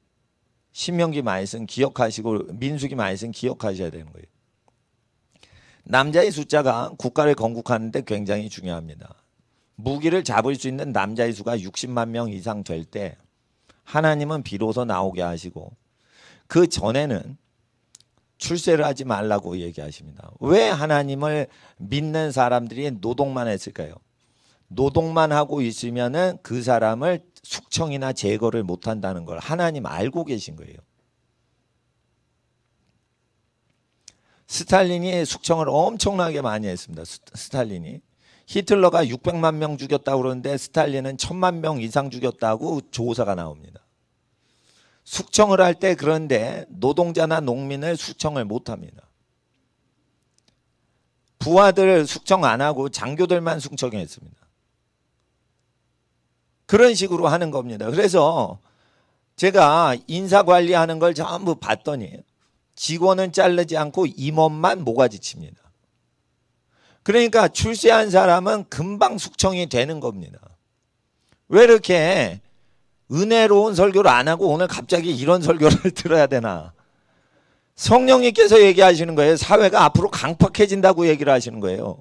신명기 말씀 기억하시고 민수기 말씀 기억하셔야 되는 거예요. 남자의 숫자가 국가를 건국하는데 굉장히 중요합니다. 무기를 잡을 수 있는 남자의 수가 60만 명 이상 될 때 하나님은 비로소 나오게 하시고 그 전에는 출세를 하지 말라고 얘기하십니다. 왜 하나님을 믿는 사람들이 노동만 했을까요? 노동만 하고 있으면은 그 사람을 숙청이나 제거를 못한다는 걸 하나님 알고 계신 거예요. 스탈린이 숙청을 엄청나게 많이 했습니다. 스탈린이. 히틀러가 600만 명 죽였다고 그러는데 스탈린은 1000만 명 이상 죽였다고 조사가 나옵니다. 숙청을 할 때 그런데 노동자나 농민을 숙청을 못합니다. 부하들 숙청 안 하고 장교들만 숙청했습니다. 그런 식으로 하는 겁니다. 그래서 제가 인사관리하는 걸 전부 봤더니 직원은 자르지 않고 임원만 모가지칩니다. 그러니까 출세한 사람은 금방 숙청이 되는 겁니다. 왜 이렇게 은혜로운 설교를 안 하고 오늘 갑자기 이런 설교를 들어야 되나? 성령님께서 얘기하시는 거예요. 사회가 앞으로 강팍해진다고 얘기를 하시는 거예요.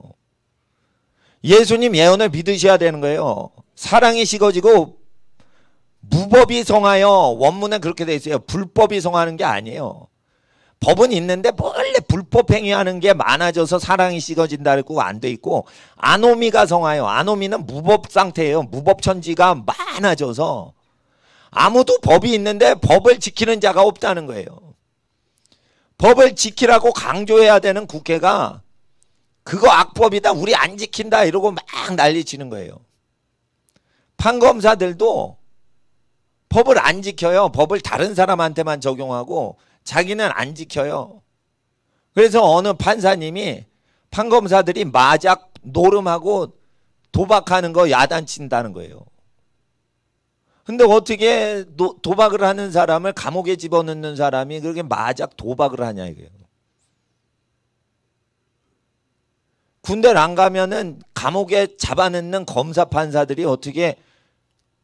예수님 예언을 믿으셔야 되는 거예요. 사랑이 식어지고 무법이 성하여, 원문에 그렇게 돼 있어요. 불법이 성하는 게 아니에요. 법은 있는데 원래 불법 행위하는 게 많아져서 사랑이 식어진다고 안 돼 있고, 아노미가 성하여, 아노미는 무법 상태예요. 무법 천지가 많아져서 아무도 법이 있는데 법을 지키는 자가 없다는 거예요. 법을 지키라고 강조해야 되는 국회가 그거 악법이다, 우리 안 지킨다 이러고 막 난리치는 거예요. 판검사들도 법을 안 지켜요. 법을 다른 사람한테만 적용하고 자기는 안 지켜요. 그래서 어느 판사님이 판검사들이 마작 노름하고 도박하는 거 야단친다는 거예요. 근데 어떻게 도박을 하는 사람을 감옥에 집어넣는 사람이 그렇게 마작 도박을 하냐 이거예요. 군대를 안 가면은 감옥에 잡아넣는 검사 판사들이 어떻게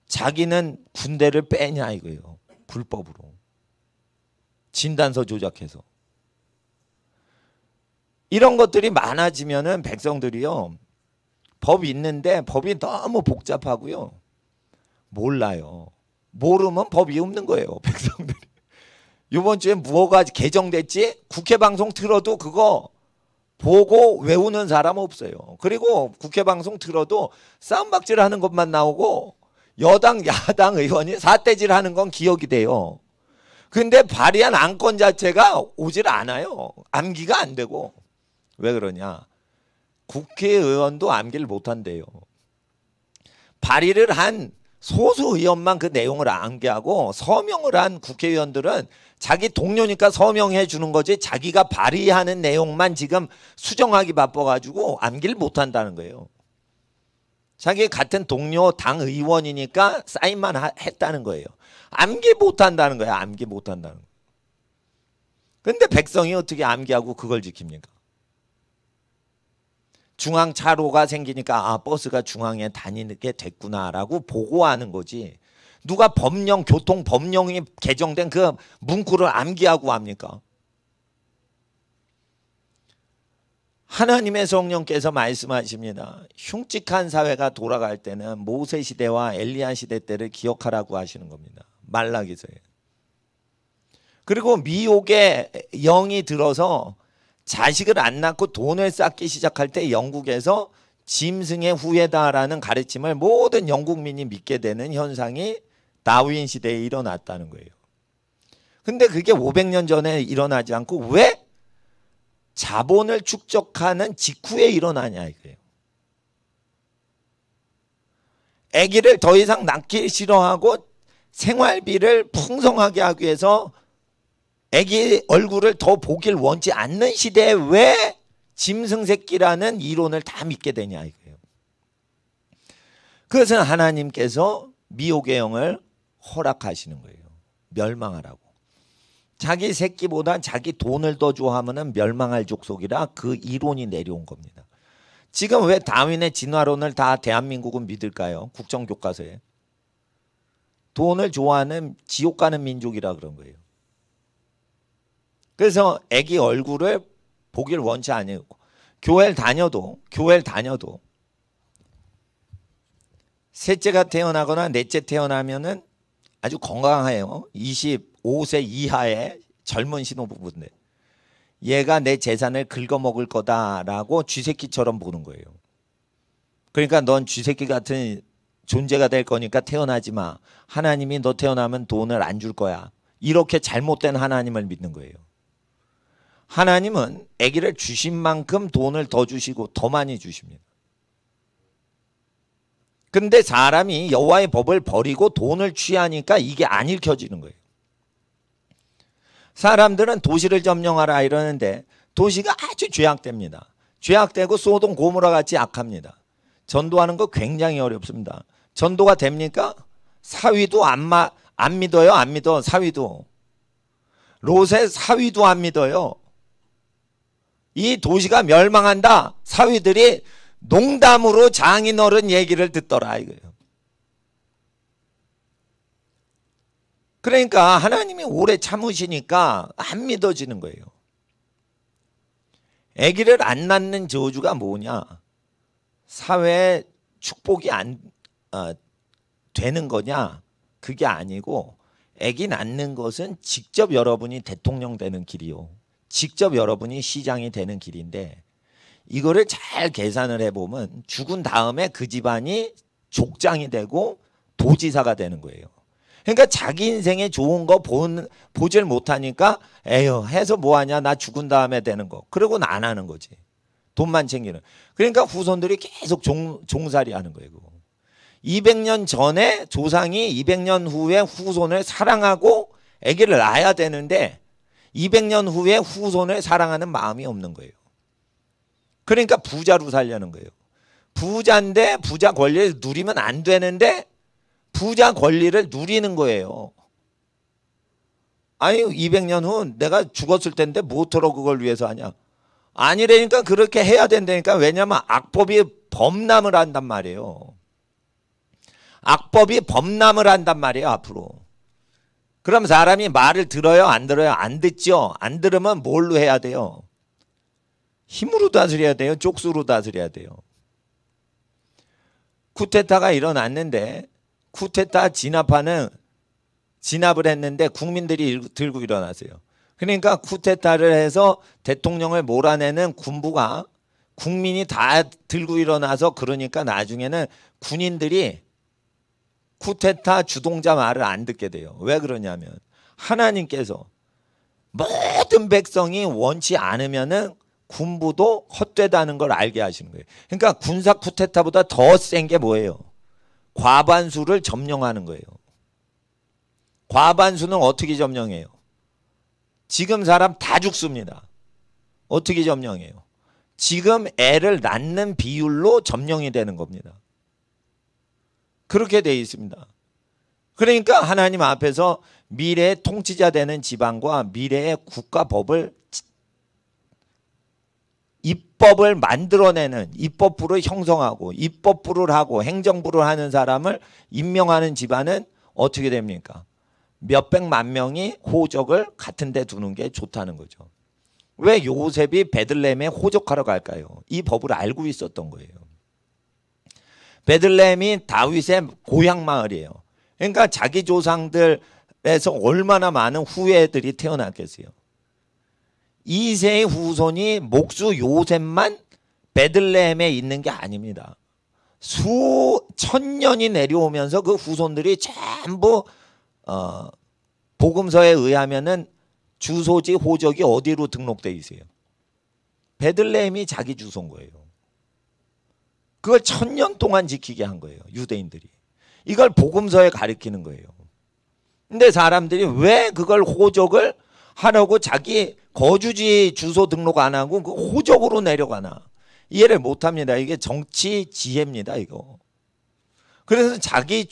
자기는 군대를 빼냐 이거예요. 불법으로. 진단서 조작해서. 이런 것들이 많아지면은 백성들이요, 법이 있는데 법이 너무 복잡하고요, 몰라요. 모르면 법이 없는 거예요, 백성들이. 이번 주에 뭐가 개정됐지? 국회 방송 틀어도 그거 보고 외우는 사람 없어요. 그리고 국회 방송 들어도 싸움박질 하는 것만 나오고 여당 야당 의원이 사태질 하는 건 기억이 돼요. 근데 발의한 안건 자체가 오질 않아요. 암기가 안 되고. 왜 그러냐? 국회의원도 암기를 못한대요. 발의를 한 소수 의원만 그 내용을 암기하고 서명을 한 국회의원들은 자기 동료니까 서명해 주는 거지 자기가 발의하는 내용만 지금 수정하기 바빠가지고 암기를 못한다는 거예요. 자기 같은 동료 당 의원이니까 사인만 했다는 거예요. 암기 못한다는 거예요. 암기 못한다는 거예요. 근데 백성이 어떻게 암기하고 그걸 지킵니까? 중앙차로가 생기니까 아 버스가 중앙에 다니게 됐구나라고 보고하는 거지. 누가 법령 교통 법령이 개정된 그 문구를 암기하고 합니까? 하나님의 성령께서 말씀하십니다. 흉측한 사회가 돌아갈 때는 모세 시대와 엘리야 시대 때를 기억하라고 하시는 겁니다. 말라기서에. 그리고 미혹의 영이 들어서 자식을 안 낳고 돈을 쌓기 시작할 때 영국에서 짐승의 후예다라는 가르침을 모든 영국민이 믿게 되는 현상이 다윈 시대에 일어났다는 거예요. 근데 그게 500년 전에 일어나지 않고 왜 자본을 축적하는 직후에 일어나냐 이거예요. 아기를 더 이상 낳기 싫어하고 생활비를 풍성하게 하기 위해서 아기 얼굴을 더 보길 원치 않는 시대에 왜 짐승 새끼라는 이론을 다 믿게 되냐 이거예요. 그것은 하나님께서 미혹의 영을 허락하시는 거예요. 멸망하라고. 자기 새끼보다 자기 돈을 더 좋아하면 멸망할 족속이라 그 이론이 내려온 겁니다. 지금 왜 다윈의 진화론을 다 대한민국은 믿을까요? 국정교과서에. 돈을 좋아하는 지옥 가는 민족이라 그런 거예요. 그래서 아기 얼굴을 보길 원치 않고 교회를 다녀도 셋째가 태어나거나 넷째 태어나면은 아주 건강해요. 25세 이하의 젊은 신혼부부인데 얘가 내 재산을 긁어먹을 거다라고 쥐새끼처럼 보는 거예요. 그러니까 넌 쥐새끼 같은 존재가 될 거니까 태어나지 마. 하나님이 너 태어나면 돈을 안 줄 거야. 이렇게 잘못된 하나님을 믿는 거예요. 하나님은 아기를 주신 만큼 돈을 더 주시고 더 많이 주십니다. 근데 사람이 여호와의 법을 버리고 돈을 취하니까 이게 안 읽혀지는 거예요. 사람들은 도시를 점령하라 이러는데 도시가 아주 죄악됩니다. 죄악되고 소돔 고모라 같이 악합니다. 전도하는 거 굉장히 어렵습니다. 전도가 됩니까? 사위도 안 믿어요. 안 믿어. 사위도. 롯의 사위도 안 믿어요. 이 도시가 멸망한다. 사위들이 농담으로 장인어른 얘기를 듣더라 이거예요. 그러니까 하나님이 오래 참으시니까 안 믿어지는 거예요. 아기를 안 낳는 저주가 뭐냐? 사회에 축복이 안 되는 거냐? 그게 아니고 아기 낳는 것은 직접 여러분이 대통령 되는 길이요. 직접 여러분이 시장이 되는 길인데 이거를 잘 계산을 해보면 죽은 다음에 그 집안이 족장이 되고 도지사가 되는 거예요. 그러니까 자기 인생에 좋은 거 보질 못하니까 에휴 해서 뭐하냐 나 죽은 다음에 되는 거. 그러고는 안 하는 거지. 돈만 챙기는. 그러니까 후손들이 계속 종살이 하는 거예요. 200년 전에 조상이 200년 후에 후손을 사랑하고 아기를 낳아야 되는데 200년 후에 후손을 사랑하는 마음이 없는 거예요. 그러니까 부자로 살려는 거예요. 부자인데 부자 권리를 누리면 안 되는데 부자 권리를 누리는 거예요. 아니 200년 후 내가 죽었을 텐데 뭐더러 그걸 위해서 하냐. 아니라니까 그렇게 해야 된다니까. 왜냐하면 악법이 범람을 한단 말이에요. 악법이 범람을 한단 말이에요 앞으로. 그럼 사람이 말을 들어요 안 들어요? 안 듣죠. 안 들으면 뭘로 해야 돼요? 힘으로 다스려야 돼요? 쪽수로 다스려야 돼요? 쿠데타가 일어났는데 쿠데타 진압을 했는데 국민들이 들고 일어났어요. 그러니까 쿠데타를 해서 대통령을 몰아내는 군부가 국민이 다 들고 일어나서 그러니까 나중에는 군인들이 쿠데타 주동자 말을 안 듣게 돼요. 왜 그러냐면 하나님께서 모든 백성이 원치 않으면은 군부도 헛되다는 걸 알게 하시는 거예요. 그러니까 군사 쿠데타보다 더 센 게 뭐예요? 과반수를 점령하는 거예요. 과반수는 어떻게 점령해요? 지금 사람 다 죽습니다. 어떻게 점령해요? 지금 애를 낳는 비율로 점령이 되는 겁니다. 그렇게 돼 있습니다. 그러니까 하나님 앞에서 미래의 통치자 되는 지방과 미래의 국가법을 입법을 만들어내는 입법부를 형성하고 입법부를 하고 행정부를 하는 사람을 임명하는 집안은 어떻게 됩니까? 몇백만 명이 호적을 같은 데 두는 게 좋다는 거죠. 왜 요셉이 베들레헴에 호적하러 갈까요? 이 법을 알고 있었던 거예요. 베들레헴이 다윗의 고향 마을이에요. 그러니까 자기 조상들에서 얼마나 많은 후예들이 태어났겠어요. 2세의 후손이 목수 요셉만 베들레헴에 있는 게 아닙니다. 수천 년이 내려오면서 그 후손들이 전부 복음서에 의하면은 주소지 호적이 어디로 등록돼 있어요? 베들레헴이 자기 주소인 거예요. 그걸 1000년 동안 지키게 한 거예요. 유대인들이. 이걸 복음서에 가리키는 거예요. 근데 사람들이 왜 그걸 호적을 하라고 자기 거주지 주소 등록 안 하고 그 호적으로 내려가나? 이해를 못 합니다. 이게 정치 지혜입니다, 이거. 그래서 자기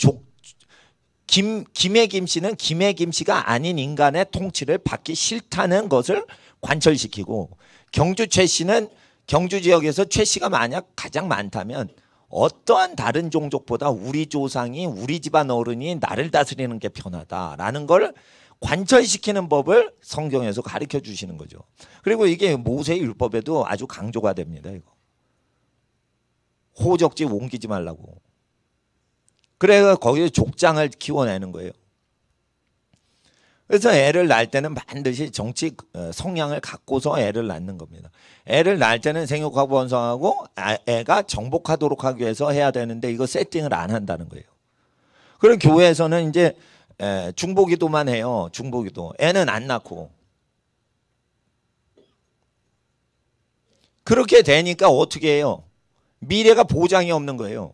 김해 김씨는 김해 김씨가 아닌 인간의 통치를 받기 싫다는 것을 관철시키고, 경주 최 씨는 경주 지역에서 최 씨가 만약 가장 많다면 어떠한 다른 종족보다 우리 조상이 우리 집안 어른이 나를 다스리는 게 편하다라는 걸 관철시키는 법을 성경에서 가르쳐 주시는 거죠. 그리고 이게 모세의 율법에도 아주 강조가 됩니다. 이거 호적지 옮기지 말라고. 그래서 거기에 족장을 키워내는 거예요. 그래서 애를 낳을 때는 반드시 정치 성향을 갖고서 애를 낳는 겁니다. 애를 낳을 때는 생육하고 번성하고 애가 정복하도록 하기 위해서 해야 되는데 이거 세팅을 안 한다는 거예요. 그럼 교회에서는 이제 중보기도만 해요. 중보기도. 애는 안 낳고. 그렇게 되니까 어떻게 해요? 미래가 보장이 없는 거예요.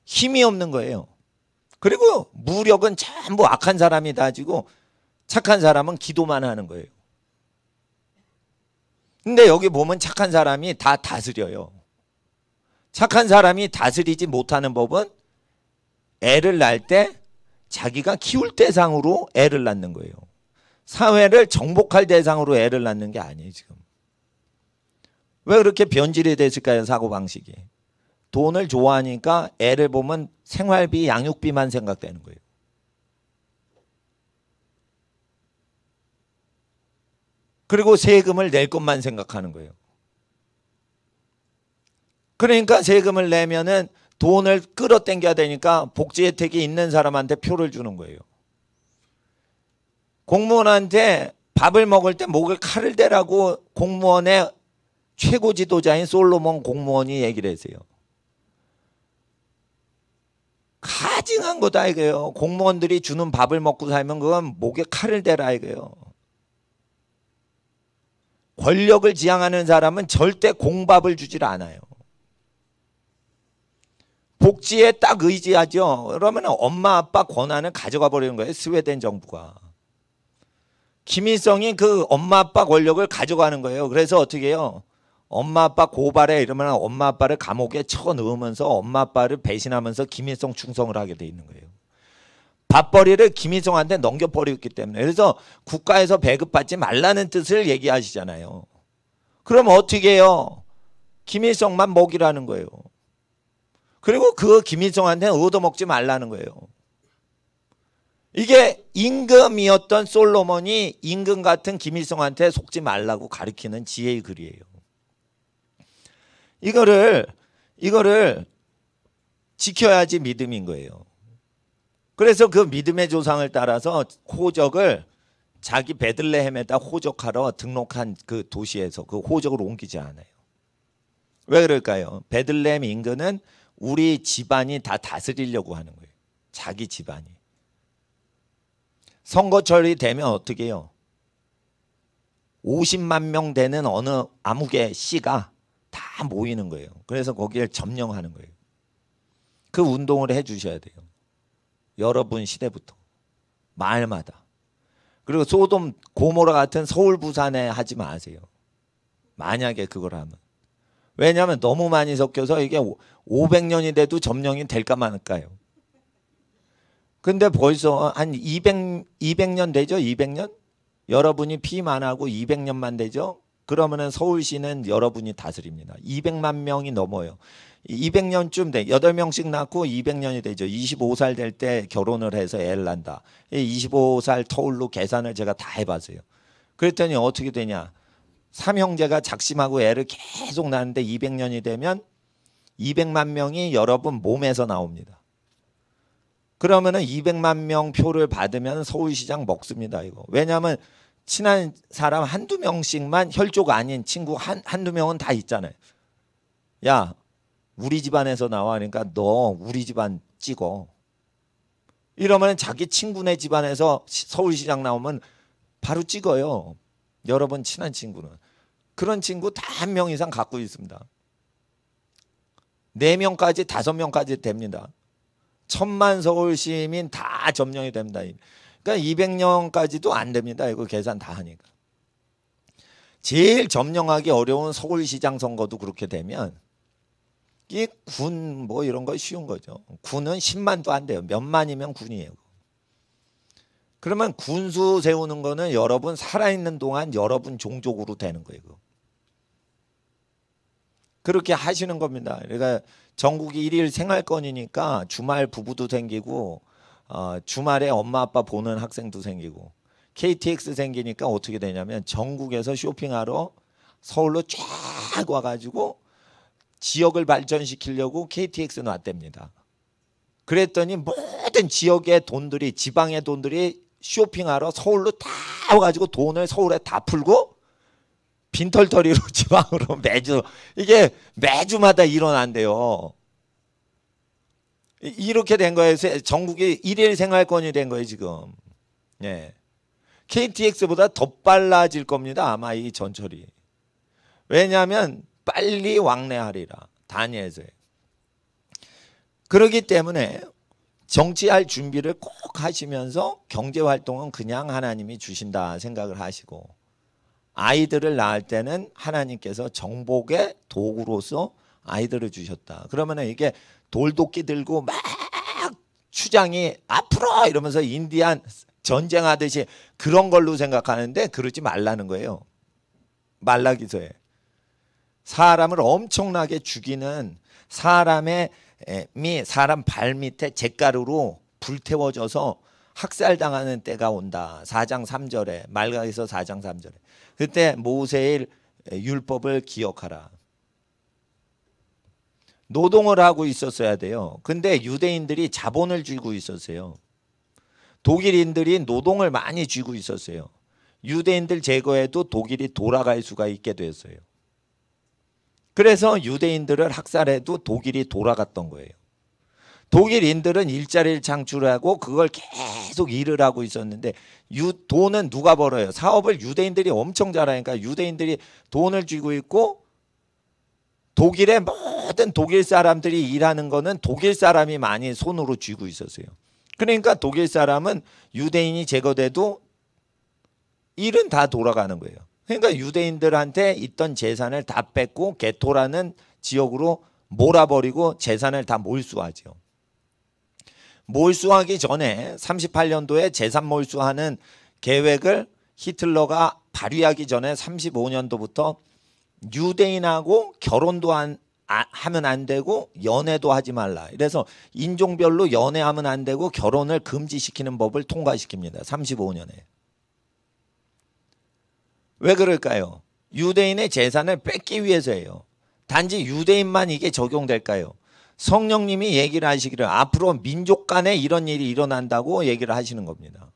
힘이 없는 거예요. 그리고 무력은 전부 악한 사람이 다지고 착한 사람은 기도만 하는 거예요. 근데 여기 보면 착한 사람이 다 다스려요. 착한 사람이 다스리지 못하는 법은 애를 낳을 때 자기가 키울 대상으로 애를 낳는 거예요. 사회를 정복할 대상으로 애를 낳는 게 아니에요, 지금. 왜 그렇게 변질이 됐을까요, 사고방식이? 돈을 좋아하니까 애를 보면 생활비, 양육비만 생각되는 거예요. 그리고 세금을 낼 것만 생각하는 거예요. 그러니까 세금을 내면은 돈을 끌어당겨야 되니까 복지 혜택이 있는 사람한테 표를 주는 거예요. 공무원한테 밥을 먹을 때 목에 칼을 대라고 공무원의 최고 지도자인 솔로몬 공무원이 얘기를 했어요. 가증한 거다 이거예요. 공무원들이 주는 밥을 먹고 살면 그건 목에 칼을 대라 이거예요. 권력을 지향하는 사람은 절대 공밥을 주질 않아요. 복지에 딱 의지하죠. 그러면 엄마 아빠 권한을 가져가 버리는 거예요. 스웨덴 정부가. 김일성이 그 엄마 아빠 권력을 가져가는 거예요. 그래서 어떻게 해요? 엄마 아빠 고발해 이러면 엄마 아빠를 감옥에 쳐넣으면서 엄마 아빠를 배신하면서 김일성 충성을 하게 돼 있는 거예요. 밥벌이를 김일성한테 넘겨버렸기 때문에. 그래서 국가에서 배급받지 말라는 뜻을 얘기하시잖아요. 그럼 어떻게 해요? 김일성만 먹이라는 거예요. 그리고 그 김일성한테 얻어먹지 말라는 거예요. 이게 임금이었던 솔로몬이 임금 같은 김일성한테 속지 말라고 가르치는 지혜의 글이에요. 이거를 지켜야지 믿음인 거예요. 그래서 그 믿음의 조상을 따라서 호적을 자기 베들레헴에다 호적하러 등록한 그 도시에서 그 호적을 옮기지 않아요. 왜 그럴까요? 베들레헴 인근은 우리 집안이 다 다스리려고 하는 거예요. 자기 집안이. 선거철이 되면 어떻게 해요? 50만 명 되는 어느 아무개 씨가 다 모이는 거예요. 그래서 거기를 점령하는 거예요. 그 운동을 해 주셔야 돼요. 여러분 시대부터. 마을마다. 그리고 소돔 고모라 같은 서울 부산에 하지 마세요. 만약에 그걸 하면. 왜냐하면 너무 많이 섞여서 이게 500년이 돼도 점령이 될까 말까요. 근데 벌써 한 200년 되죠? 200년? 여러분이 피임 안 하고 200년만 되죠? 그러면은 서울시는 여러분이 다스립니다. 200만 명이 넘어요. 200년쯤 돼. 8명씩 낳고 200년이 되죠. 25살 될 때 결혼을 해서 애를 낳는다. 25살 터울로 계산을 제가 다 해봤어요. 그랬더니 어떻게 되냐. 삼형제가 작심하고 애를 계속 낳는데 200년이 되면 200만 명이 여러분 몸에서 나옵니다. 그러면은 200만 명 표를 받으면 서울시장 먹습니다. 이거. 왜냐하면 친한 사람 한두 명씩만 혈족 아닌 친구 한두 명은 다 있잖아요. 야, 우리 집안에서 나와. 그러니까 너 우리 집안 찍어. 이러면 자기 친구네 집안에서 서울시장 나오면 바로 찍어요. 여러분 친한 친구는. 그런 친구 다 한 명 이상 갖고 있습니다. 4명까지 5명까지 됩니다. 1000만 서울 시민 다 점령이 됩니다. 그러니까 200년까지도 안 됩니다. 이거 계산 다 하니까. 제일 점령하기 어려운 서울시장 선거도 그렇게 되면 이 군 뭐 이런 거 쉬운 거죠. 군은 10만도 안 돼요. 몇만이면 군이에요. 그러면 군수 세우는 거는 여러분 살아있는 동안 여러분 종족으로 되는 거예요. 그렇게 하시는 겁니다. 그러니까 전국이 1일 생활권이니까 주말 부부도 생기고 주말에 엄마 아빠 보는 학생도 생기고 KTX 생기니까 어떻게 되냐면 전국에서 쇼핑하러 서울로 쫙 와가지고 지역을 발전시키려고 KTX는 왔답니다. 그랬더니 모든 지역의 돈들이 지방의 돈들이 쇼핑하러 서울로 다 와가지고 돈을 서울에 다 풀고 빈털터리로 지방으로 매주 이게 매주마다 일어난대요. 이렇게 된 거예요. 전국이 일일 생활권이 된 거예요 지금. 예. KTX보다 더 빨라질 겁니다. 아마 이 전철이. 왜냐하면 빨리 왕래하리라. 다니엘서에. 그렇기 때문에 정치할 준비를 꼭 하시면서 경제활동은 그냥 하나님이 주신다 생각을 하시고 아이들을 낳을 때는 하나님께서 정복의 도구로서 아이들을 주셨다. 그러면 이게 돌도끼 들고 막 추장이 앞으로 이러면서 인디안 전쟁하듯이 그런 걸로 생각하는데 그러지 말라는 거예요. 말라기서에. 사람을 엄청나게 죽이는 사람 발 밑에 잿가루로 불태워져서 학살당하는 때가 온다. 4장 3절에 말라기서 4장 3절에. 그때 모세의 율법을 기억하라. 노동을 하고 있었어야 돼요. 근데 유대인들이 자본을 쥐고 있었어요. 독일인들이 노동을 많이 쥐고 있었어요. 유대인들 제거해도 독일이 돌아갈 수가 있게 됐어요. 그래서 유대인들을 학살해도 독일이 돌아갔던 거예요. 독일인들은 일자리를 창출하고 그걸 계속 일을 하고 있었는데 돈은 누가 벌어요? 사업을 유대인들이 엄청 잘하니까 유대인들이 돈을 쥐고 있고 독일의 모든 독일 사람들이 일하는 거는 독일 사람이 많이 손으로 쥐고 있었어요. 그러니까 독일 사람은 유대인이 제거돼도 일은 다 돌아가는 거예요. 그러니까 유대인들한테 있던 재산을 다 뺏고 게토라는 지역으로 몰아버리고 재산을 다 몰수하죠. 몰수하기 전에 38년도에 재산 몰수하는 계획을 히틀러가 발의하기 전에 35년도부터 유대인하고 결혼도 하면 안 되고 연애도 하지 말라. 그래서 인종별로 연애하면 안 되고 결혼을 금지시키는 법을 통과시킵니다. 35년에. 왜 그럴까요? 유대인의 재산을 뺏기 위해서예요. 단지 유대인만 이게 적용될까요? 성령님이 얘기를 하시기를 앞으로 민족 간에 이런 일이 일어난다고 얘기를 하시는 겁니다.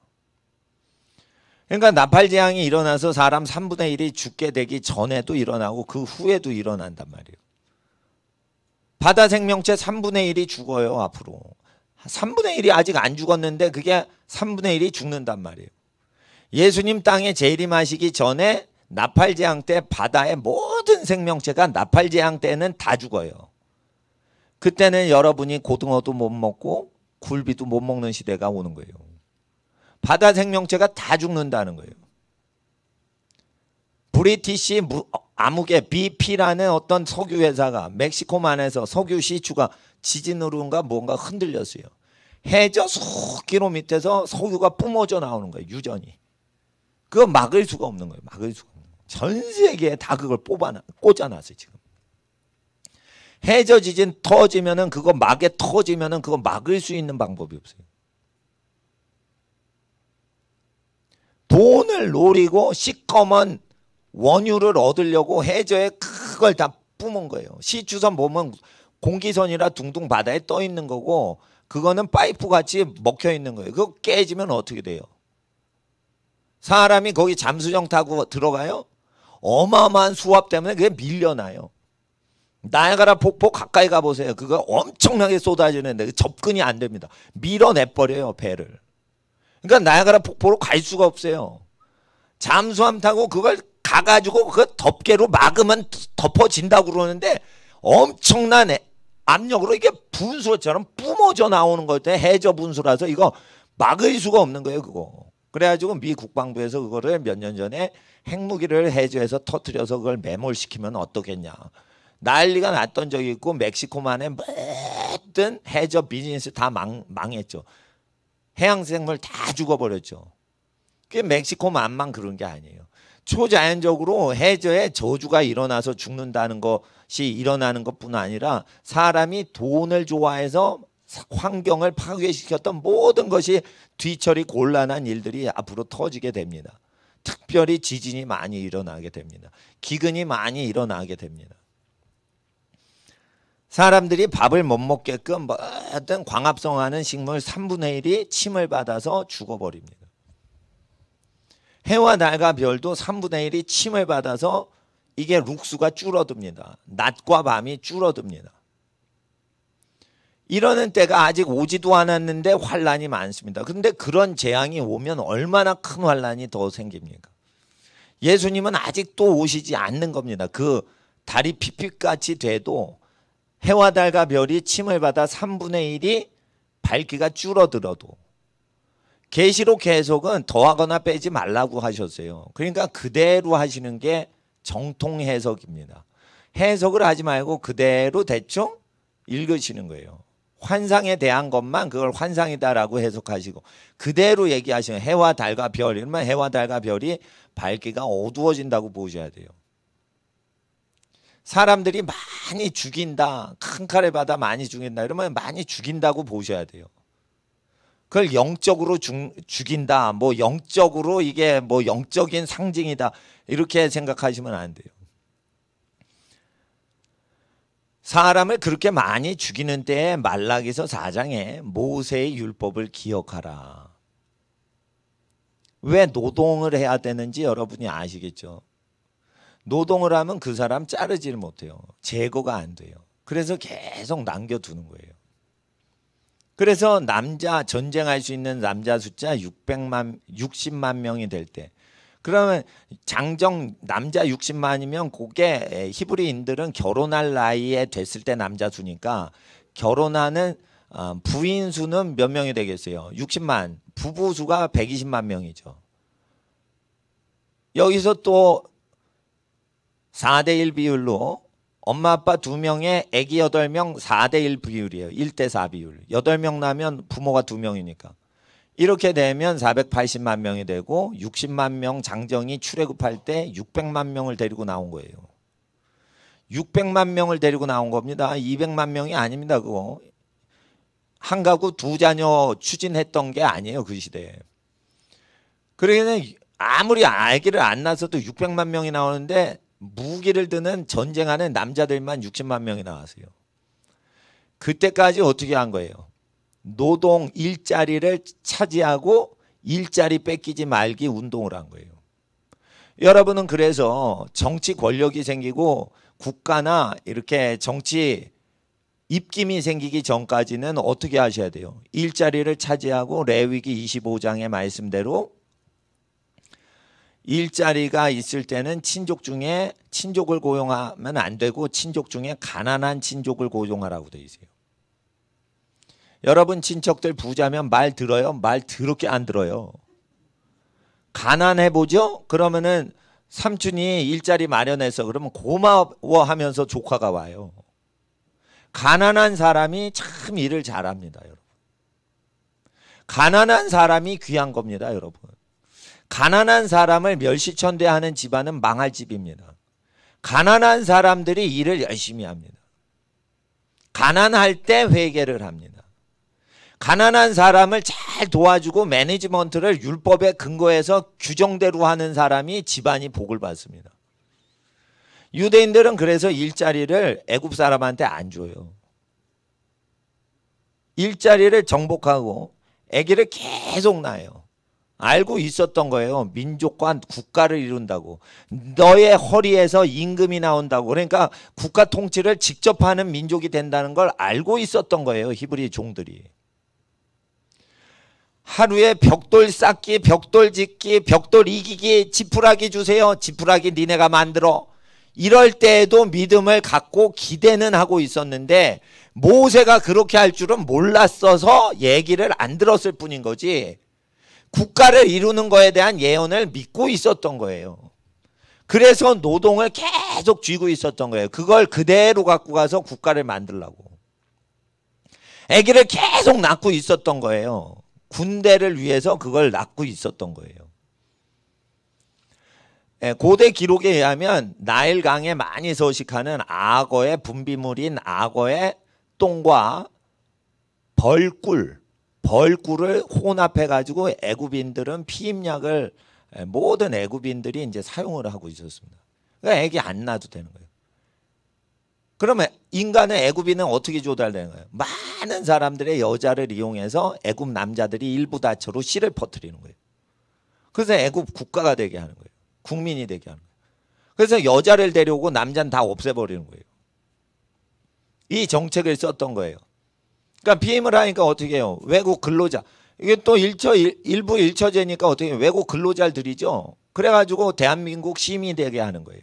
그러니까 나팔재앙이 일어나서 사람 3분의 1이 죽게 되기 전에도 일어나고 그 후에도 일어난단 말이에요. 바다 생명체 3분의 1이 죽어요. 앞으로 3분의 1이 아직 안 죽었는데 그게 3분의 1이 죽는단 말이에요. 예수님 땅에 재림하시기 전에 나팔재앙 때 바다의 모든 생명체가 나팔재앙 때는 다 죽어요. 그때는 여러분이 고등어도 못 먹고 굴비도 못 먹는 시대가 오는 거예요. 바다 생명체가 다 죽는다는 거예요. 브리티시 아무개 BP라는 어떤 석유 회사가 멕시코만에서 석유 시추가 지진으로인가 뭔가 흔들렸어요. 해저 수 킬로 밑에서 석유가 뿜어져 나오는 거예요. 유전이. 그거 막을 수가 없는 거예요. 막을 수가 없는 거예요. 전 세계에 다 그걸 꽂아놨어요. 지금. 해저 지진 터지면은 그거 막에 터지면은 그거 막을 수 있는 방법이 없어요. 돈을 노리고 시커먼 원유를 얻으려고 해저에 그걸 다 뿜은 거예요. 시추선 보면 공기선이라 둥둥 바다에 떠 있는 거고 그거는 파이프 같이 먹혀 있는 거예요. 그거 깨지면 어떻게 돼요? 사람이 거기 잠수정 타고 들어가요? 어마어마한 수압 때문에 그게 밀려나요. 나야가라 폭포 가까이 가보세요. 그거 엄청나게 쏟아지는데 접근이 안 됩니다. 밀어내버려요, 배를. 그러니까 나야가라 폭포로 갈 수가 없어요. 잠수함 타고 그걸 가가지고 그 덮개로 막으면 덮어진다고 그러는데 엄청난 압력으로 이게 분수처럼 뿜어져 나오는 것 같아요. 해저 분수라서 이거 막을 수가 없는 거예요, 그거. 그래가지고 미 국방부에서 그거를 몇 년 전에 핵무기를 해저에서 터뜨려서 그걸 매몰시키면 어떻겠냐. 난리가 났던 적이 있고 멕시코만의 모든 해저 비즈니스 다 망했죠. 해양생물 다 죽어버렸죠. 그게 멕시코만만 그런 게 아니에요. 초자연적으로 해저에 저주가 일어나서 죽는다는 것이 일어나는 것뿐 아니라 사람이 돈을 좋아해서 환경을 파괴시켰던 모든 것이 뒤처리 곤란한 일들이 앞으로 터지게 됩니다. 특별히 지진이 많이 일어나게 됩니다. 기근이 많이 일어나게 됩니다. 사람들이 밥을 못 먹게끔 모든 광합성하는 식물 3분의 1이 침을 받아서 죽어버립니다. 해와 달과 별도 3분의 1이 침을 받아서 이게 룩수가 줄어듭니다. 낮과 밤이 줄어듭니다. 이러는 때가 아직 오지도 않았는데 환란이 많습니다. 그런데 그런 재앙이 오면 얼마나 큰 환란이 더 생깁니까? 예수님은 아직도 오시지 않는 겁니다. 그 달이 핏빛같이 돼도 해와 달과 별이 침을 받아 3분의 1이 밝기가 줄어들어도 계시록 해석은 더하거나 빼지 말라고 하셨어요. 그러니까 그대로 하시는 게 정통 해석입니다. 해석을 하지 말고 그대로 대충 읽으시는 거예요. 환상에 대한 것만 그걸 환상이다라고 해석하시고 그대로 얘기하시면 해와 달과 별 이러면 해와 달과 별이 밝기가 어두워진다고 보셔야 돼요. 사람들이 많이 죽인다. 큰 칼에 받아 많이 죽인다. 이러면 많이 죽인다고 보셔야 돼요. 그걸 영적으로 죽인다. 뭐 영적으로 이게 뭐 영적인 상징이다. 이렇게 생각하시면 안 돼요. 사람을 그렇게 많이 죽이는 때에 말라기서 4장에 모세의 율법을 기억하라. 왜 노동을 해야 되는지 여러분이 아시겠죠? 노동을 하면 그 사람 자르지를 못해요. 제거가 안 돼요. 그래서 계속 남겨두는 거예요. 그래서 남자 전쟁할 수 있는 남자 숫자 60만 명이 될 때 그러면 장정 남자 60만이면 그게 히브리인들은 결혼할 나이에 됐을 때 남자 수니까 결혼하는 부인 수는 몇 명이 되겠어요? 60만. 부부 수가 120만 명이죠. 여기서 또 4대1 비율로 엄마 아빠 2명에 아기 8명 4대1 비율이에요. 1대4 비율. 8명 나면 부모가 2명이니까. 이렇게 되면 480만 명이 되고 60만 명 장정이 출애굽할 때 600만 명을 데리고 나온 거예요. 600만 명을 데리고 나온 겁니다. 200만 명이 아닙니다. 그거. 한 가구 2자녀 추진했던 게 아니에요. 그 시대에. 그러기는 아무리 아기를 안 낳아서도 600만 명이 나오는데 무기를 드는 전쟁하는 남자들만 60만 명이 나왔어요. 그때까지 어떻게 한 거예요? 노동 일자리를 차지하고 일자리 뺏기지 말기 운동을 한 거예요. 여러분은 그래서 정치 권력이 생기고 국가나 이렇게 정치 입김이 생기기 전까지는 어떻게 하셔야 돼요? 일자리를 차지하고 레위기 25장의 말씀대로 일자리가 있을 때는 친족 중에 친족을 고용하면 안 되고 친족 중에 가난한 친족을 고용하라고 돼 있어요. 여러분 친척들 부자면 말 들어요? 말 더럽게 안 들어요. 가난해 보죠? 그러면은 삼촌이 일자리 마련해서 그러면 고마워하면서 조카가 와요. 가난한 사람이 참 일을 잘합니다, 여러분. 가난한 사람이 귀한 겁니다, 여러분. 가난한 사람을 멸시천대하는 집안은 망할 집입니다. 가난한 사람들이 일을 열심히 합니다. 가난할 때 회개를 합니다. 가난한 사람을 잘 도와주고 매니지먼트를 율법에 근거해서 규정대로 하는 사람이 집안이 복을 받습니다. 유대인들은 그래서 일자리를 애굽 사람한테 안 줘요. 일자리를 정복하고 아기를 계속 낳아요. 알고 있었던 거예요. 민족과 국가를 이룬다고. 너의 허리에서 임금이 나온다고. 그러니까 국가 통치를 직접 하는 민족이 된다는 걸 알고 있었던 거예요. 히브리 종들이. 하루에 벽돌 쌓기, 벽돌 짓기, 벽돌 이기기, 지푸라기 주세요. 지푸라기 니네가 만들어. 이럴 때에도 믿음을 갖고 기대는 하고 있었는데 모세가 그렇게 할 줄은 몰랐어서 얘기를 안 들었을 뿐인 거지. 국가를 이루는 거에 대한 예언을 믿고 있었던 거예요. 그래서 노동을 계속 쥐고 있었던 거예요. 그걸 그대로 갖고 가서 국가를 만들려고. 아기를 계속 낳고 있었던 거예요. 군대를 위해서 그걸 낳고 있었던 거예요. 고대 기록에 의하면 나일강에 많이 서식하는 악어의 분비물인 악어의 똥과 벌꿀을 혼합해 가지고 애굽인들은 피임약을 모든 애굽인들이 이제 사용을 하고 있었습니다. 그러니까 애기 안 낳아도 되는 거예요. 그러면 인간은 애굽인은 어떻게 조달되는 거예요? 많은 사람들의 여자를 이용해서 애굽 남자들이 일부 다처로 씨를 퍼뜨리는 거예요. 그래서 애굽 국가가 되게 하는 거예요. 국민이 되게 하는 거예요. 그래서 여자를 데려오고 남자는 다 없애버리는 거예요. 이 정책을 썼던 거예요. 그러니까 피임을 하니까 어떻게 해요? 외국 근로자. 이게 또 일부 일처제니까 어떻게 해요? 외국 근로자를 들이죠. 그래가지고 대한민국 시민이 되게 하는 거예요.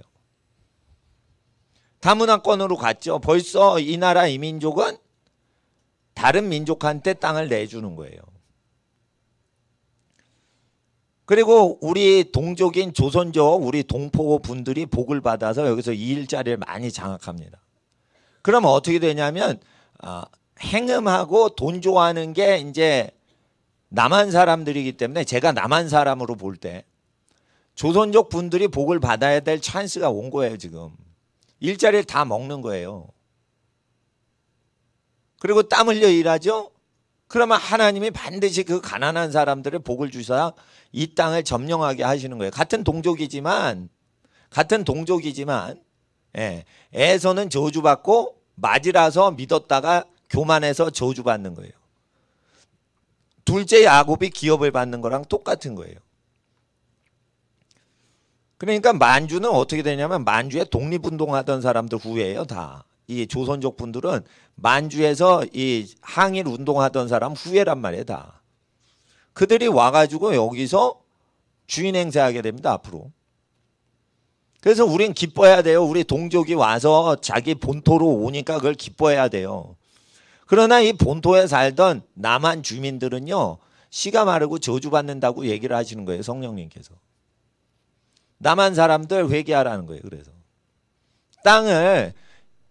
다문화권으로 갔죠. 벌써 이 나라 이 민족은 다른 민족한테 땅을 내주는 거예요. 그리고 우리 동족인 조선족 우리 동포 분들이 복을 받아서 여기서 이 일자리를 많이 장악합니다. 그러면 어떻게 되냐면 행음하고 돈 좋아하는 게 이제 남한 사람들이기 때문에 제가 남한 사람으로 볼 때 조선족 분들이 복을 받아야 될 찬스가 온 거예요. 지금 일자리를 다 먹는 거예요. 그리고 땀 흘려 일하죠. 그러면 하나님이 반드시 그 가난한 사람들을 복을 주사 이 땅을 점령하게 하시는 거예요. 같은 동족이지만 에서는 저주받고 맞이라서 믿었다가 교만해서 저주받는 거예요. 둘째 야곱이 기업을 받는 거랑 똑같은 거예요. 그러니까 만주는 어떻게 되냐면 만주에 독립운동하던 사람들 후예예요. 다. 이 조선족 분들은 만주에서 이 항일 운동하던 사람 후예란 말이에요. 다. 그들이 와가지고 여기서 주인 행세하게 됩니다. 앞으로. 그래서 우린 기뻐해야 돼요. 우리 동족이 와서 자기 본토로 오니까 그걸 기뻐해야 돼요. 그러나 이 본토에 살던 남한 주민들은요. 씨가 마르고 저주받는다고 얘기를 하시는 거예요. 성령님께서. 남한 사람들 회개하라는 거예요. 그래서 땅을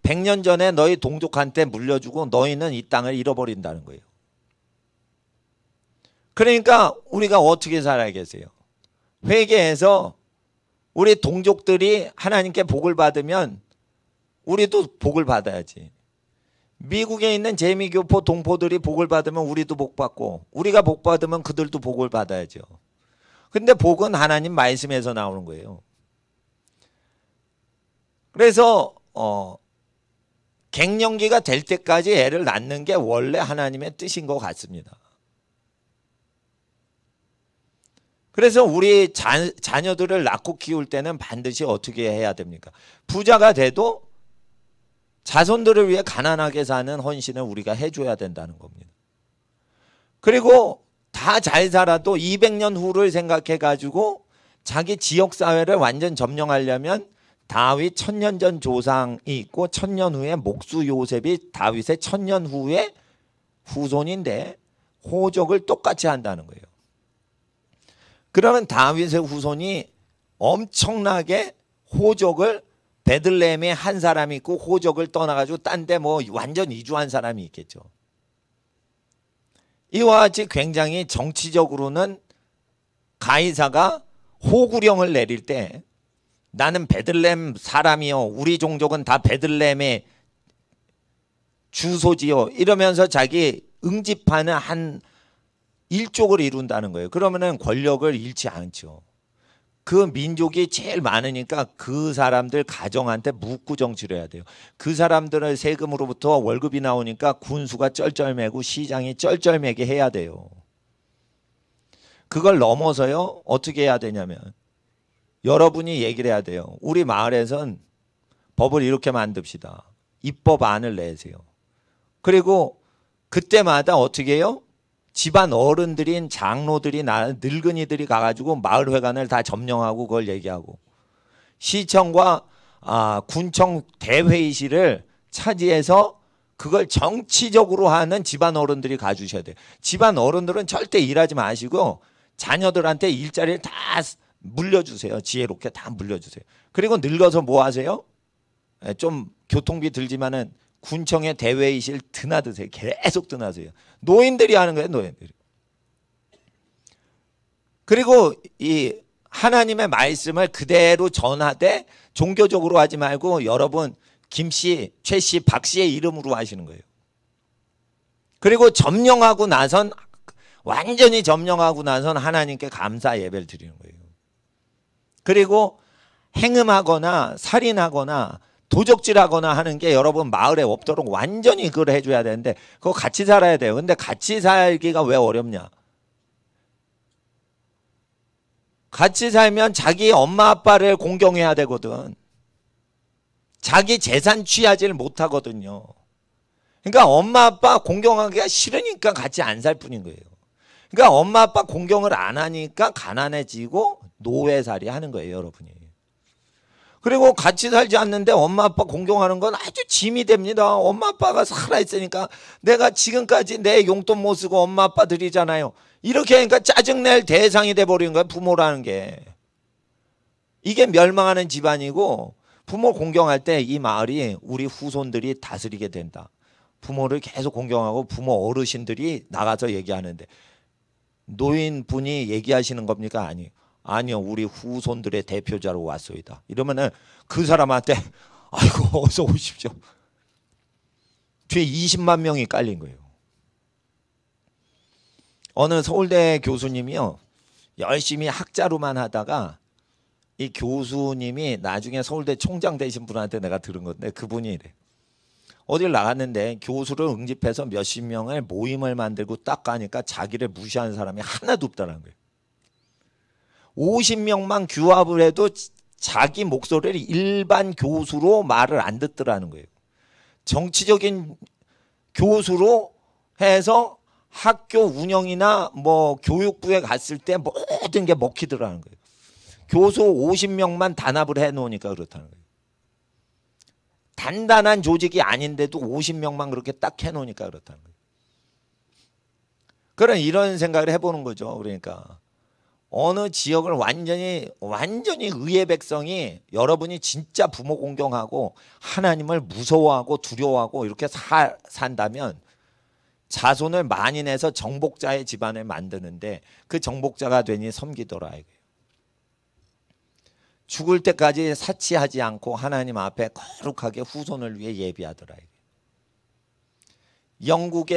100년 전에 너희 동족한테 물려주고 너희는 이 땅을 잃어버린다는 거예요. 그러니까 우리가 어떻게 살아야겠어요? 회개해서 우리 동족들이 하나님께 복을 받으면 우리도 복을 받아야지. 미국에 있는 재미교포 동포들이 복을 받으면 우리도 복 받고 우리가 복 받으면 그들도 복을 받아야죠. 근데 복은 하나님 말씀에서 나오는 거예요. 그래서 갱년기가 될 때까지 애를 낳는 게 원래 하나님의 뜻인 것 같습니다. 그래서 우리 자녀들을 낳고 키울 때는 반드시 어떻게 해야 됩니까? 부자가 돼도 자손들을 위해 가난하게 사는 헌신을 우리가 해줘야 된다는 겁니다. 그리고 다 잘 살아도 200년 후를 생각해 가지고 자기 지역사회를 완전 점령하려면 다윗 1000년 전 조상이 있고 1000년 후에 목수 요셉이 다윗의 1000년 후에 후손인데 호적을 똑같이 한다는 거예요. 그러면 다윗의 후손이 엄청나게 호적을 베들레헴에 한 사람이 있고 호적을 떠나가지고 딴 데 뭐 완전 이주한 사람이 있겠죠. 이와 같이 굉장히 정치적으로는 가이사가 호구령을 내릴 때 나는 베들레헴 사람이요, 우리 종족은 다 베들레헴의 주소지요, 이러면서 자기 응집하는 한 일족을 이룬다는 거예요. 그러면은 권력을 잃지 않죠. 그 민족이 제일 많으니까 그 사람들 가정한테 묻고 정치를 해야 돼요. 그 사람들의 세금으로부터 월급이 나오니까 군수가 쩔쩔매고 시장이 쩔쩔매게 해야 돼요. 그걸 넘어서요, 어떻게 해야 되냐면 여러분이 얘기를 해야 돼요. 우리 마을에선 법을 이렇게 만듭시다. 입법안을 내세요. 그리고 그때마다 어떻게 해요? 집안 어른들인 장로들이나 늙은이들이 가가지고 마을회관을 다 점령하고 그걸 얘기하고, 시청과 군청 대회의실을 차지해서 그걸 정치적으로 하는 집안 어른들이 가주셔야 돼요. 집안 어른들은 절대 일하지 마시고 자녀들한테 일자리를 다 물려주세요. 지혜롭게 다 물려주세요. 그리고 늙어서 뭐 하세요? 좀 교통비 들지만은 군청의 대회의실 드나드세요. 계속 드나세요. 노인들이 하는 거예요, 노인들이. 그리고 이 하나님의 말씀을 그대로 전하되 종교적으로 하지 말고 여러분 김씨, 최씨, 박씨의 이름으로 하시는 거예요. 그리고 점령하고 나선, 완전히 점령하고 나선 하나님께 감사 예배를 드리는 거예요. 그리고 행음하거나 살인하거나 도적질하거나 하는 게 여러분 마을에 없도록 완전히 그걸 해줘야 되는데 그거 같이 살아야 돼요. 근데 같이 살기가 왜 어렵냐? 같이 살면 자기 엄마 아빠를 공경해야 되거든. 자기 재산 취하지를 못하거든요. 그러니까 엄마 아빠 공경하기가 싫으니까 같이 안 살 뿐인 거예요. 그러니까 엄마 아빠 공경을 안 하니까 가난해지고 노예살이 하는 거예요, 여러분이. 그리고 같이 살지 않는데 엄마 아빠 공경하는 건 아주 짐이 됩니다. 엄마 아빠가 살아있으니까 내가 지금까지 내 용돈 못 쓰고 엄마 아빠 드리잖아요. 이렇게 하니까 짜증낼 대상이 돼버리는 거예요, 부모라는 게. 이게 멸망하는 집안이고, 부모 공경할 때 이 마을이 우리 후손들이 다스리게 된다. 부모를 계속 공경하고 부모 어르신들이 나가서 얘기하는데 노인분이 얘기하시는 겁니까? 아니요, 우리 후손들의 대표자로 왔소이다. 이러면은 그 사람한테 아이고 어서 오십시오. 뒤에 20만 명이 깔린 거예요. 어느 서울대 교수님이요, 열심히 학자로만 하다가 이 교수님이 나중에 서울대 총장 되신 분한테 내가 들은 건데, 그분이 이래. 어딜 나갔는데 교수를 응집해서 몇십 명의 모임을 만들고 딱 가니까 자기를 무시하는 사람이 하나도 없다는 거예요. 50명만 규합을 해도 자기 목소리를 일반 교수로 말을 안 듣더라는 거예요. 정치적인 교수로 해서 학교 운영이나 뭐 교육부에 갔을 때 모든 게 먹히더라는 거예요. 교수 50명만 단합을 해 놓으니까 그렇다는 거예요. 단단한 조직이 아닌데도 50명만 그렇게 딱 해 놓으니까 그렇다는 거예요. 그런 이런 생각을 해보는 거죠. 그러니까 어느 지역을 완전히 의의 백성이, 여러분이 진짜 부모 공경하고 하나님을 무서워하고 두려워하고 이렇게 산다면 자손을 많이 내서 정복자의 집안을 만드는데 그 정복자가 되니 섬기더라 이거예요. 죽을 때까지 사치하지 않고 하나님 앞에 거룩하게 후손을 위해 예비하더라 이거예요. 영국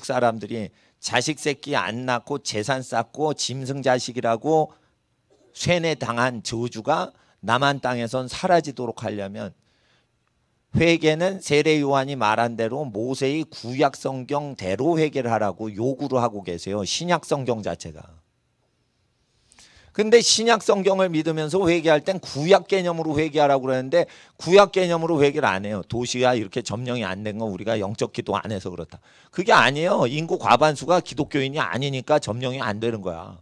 사람들이 자식 새끼 안 낳고 재산 쌓고 짐승 자식이라고 쇠뇌당한 저주가 남한 땅에선 사라지도록 하려면 회개는 세례 요한이 말한 대로 모세의 구약 성경대로 회개를 하라고 요구를 하고 계세요. 신약 성경 자체가. 근데 신약 성경을 믿으면서 회개할 땐 구약 개념으로 회개하라고 그러는데 구약 개념으로 회개를 안 해요. 도시가 이렇게 점령이 안 된 건 우리가 영적 기도 안 해서 그렇다. 그게 아니에요. 인구 과반수가 기독교인이 아니니까 점령이 안 되는 거야.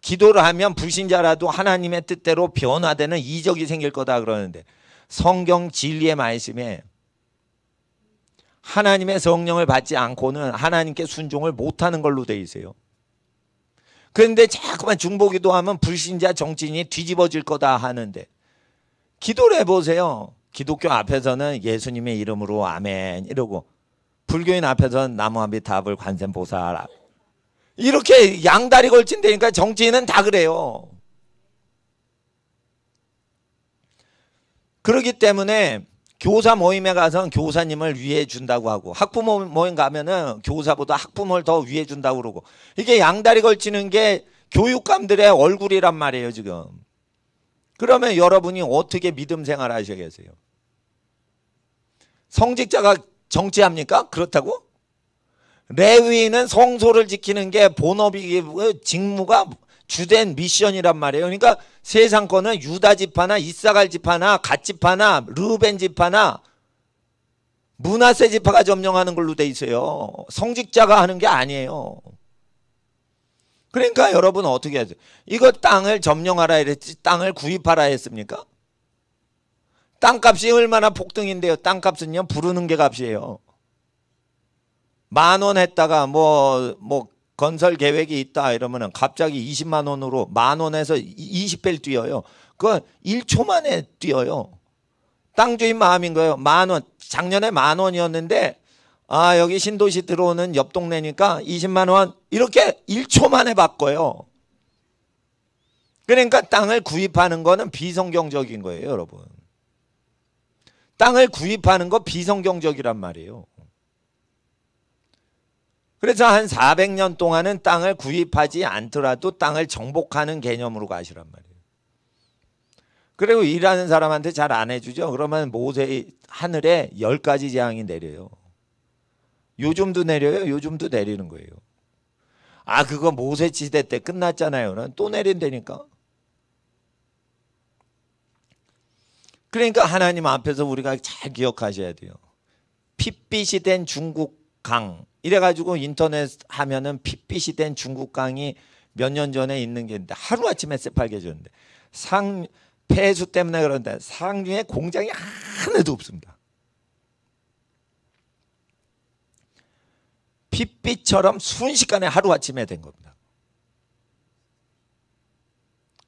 기도를 하면 불신자라도 하나님의 뜻대로 변화되는 이적이 생길 거다 그러는데 성경 진리의 말씀에 하나님의 성령을 받지 않고는 하나님께 순종을 못하는 걸로 돼 있어요. 그런데 자꾸만 중보기도 하면 불신자 정치인이 뒤집어질 거다 하는데 기도를 해보세요. 기독교 앞에서는 예수님의 이름으로 아멘 이러고 불교인 앞에서는 나무아미타불 관세음보살 이렇게 양다리 걸친다니까. 정치인은 다 그래요. 그렇기 때문에 교사 모임에 가서는 교사님을 위해 준다고 하고 학부모 모임 가면은 교사보다 학부모를 더 위해 준다고 그러고 이게 양다리 걸치는 게 교육감들의 얼굴이란 말이에요 지금. 그러면 여러분이 어떻게 믿음 생활 하셔야겠어요? 성직자가 정치합니까? 그렇다고? 레위인은 성소를 지키는 게 본업이고 직무가 주된 미션이란 말이에요. 그러니까 세상 거는 유다 지파나 이사갈 지파나 갓 지파나 르벤 지파나 므낫세 지파가 점령하는 걸로 돼 있어요. 성직자가 하는 게 아니에요. 그러니까 여러분 어떻게 하세요? 이거 땅을 점령하라 이랬지 땅을 구입하라 했습니까? 땅값이 얼마나 폭등인데요. 땅값은요 부르는 게 값이에요. 10,000원 했다가 뭐 건설 계획이 있다 이러면은 갑자기 20만 원으로 10,000원에서 20배를 뛰어요. 그거 1초 만에 뛰어요. 땅 주인 마음인 거예요. 10,000원. 작년에 10,000원이었는데 아 여기 신도시 들어오는 옆 동네니까 20만 원 이렇게 1초 만에 바꿔요. 그러니까 땅을 구입하는 거는 비성경적인 거예요, 여러분. 땅을 구입하는 거 비성경적이란 말이에요. 그래서 한 400년 동안은 땅을 구입하지 않더라도 땅을 정복하는 개념으로 가시란 말이에요. 그리고 일하는 사람한테 잘 안 해주죠. 그러면 모세 하늘에 10가지 재앙이 내려요. 요즘도 내려요. 요즘도 내리는 거예요. 아 그거 모세 시대 때 끝났잖아요. 또 내린다니까. 그러니까 하나님 앞에서 우리가 잘 기억하셔야 돼요. 핏빛이 된 중국 강 이래가지고 인터넷 하면은 핏빛이 된 중국 강이 몇 년 전에 있는 게 있는데 하루아침에 새빨개졌는데 폐수 때문에 그런데 상류에 공장이 하나도 없습니다. 핏빛처럼 순식간에 하루아침에 된 겁니다.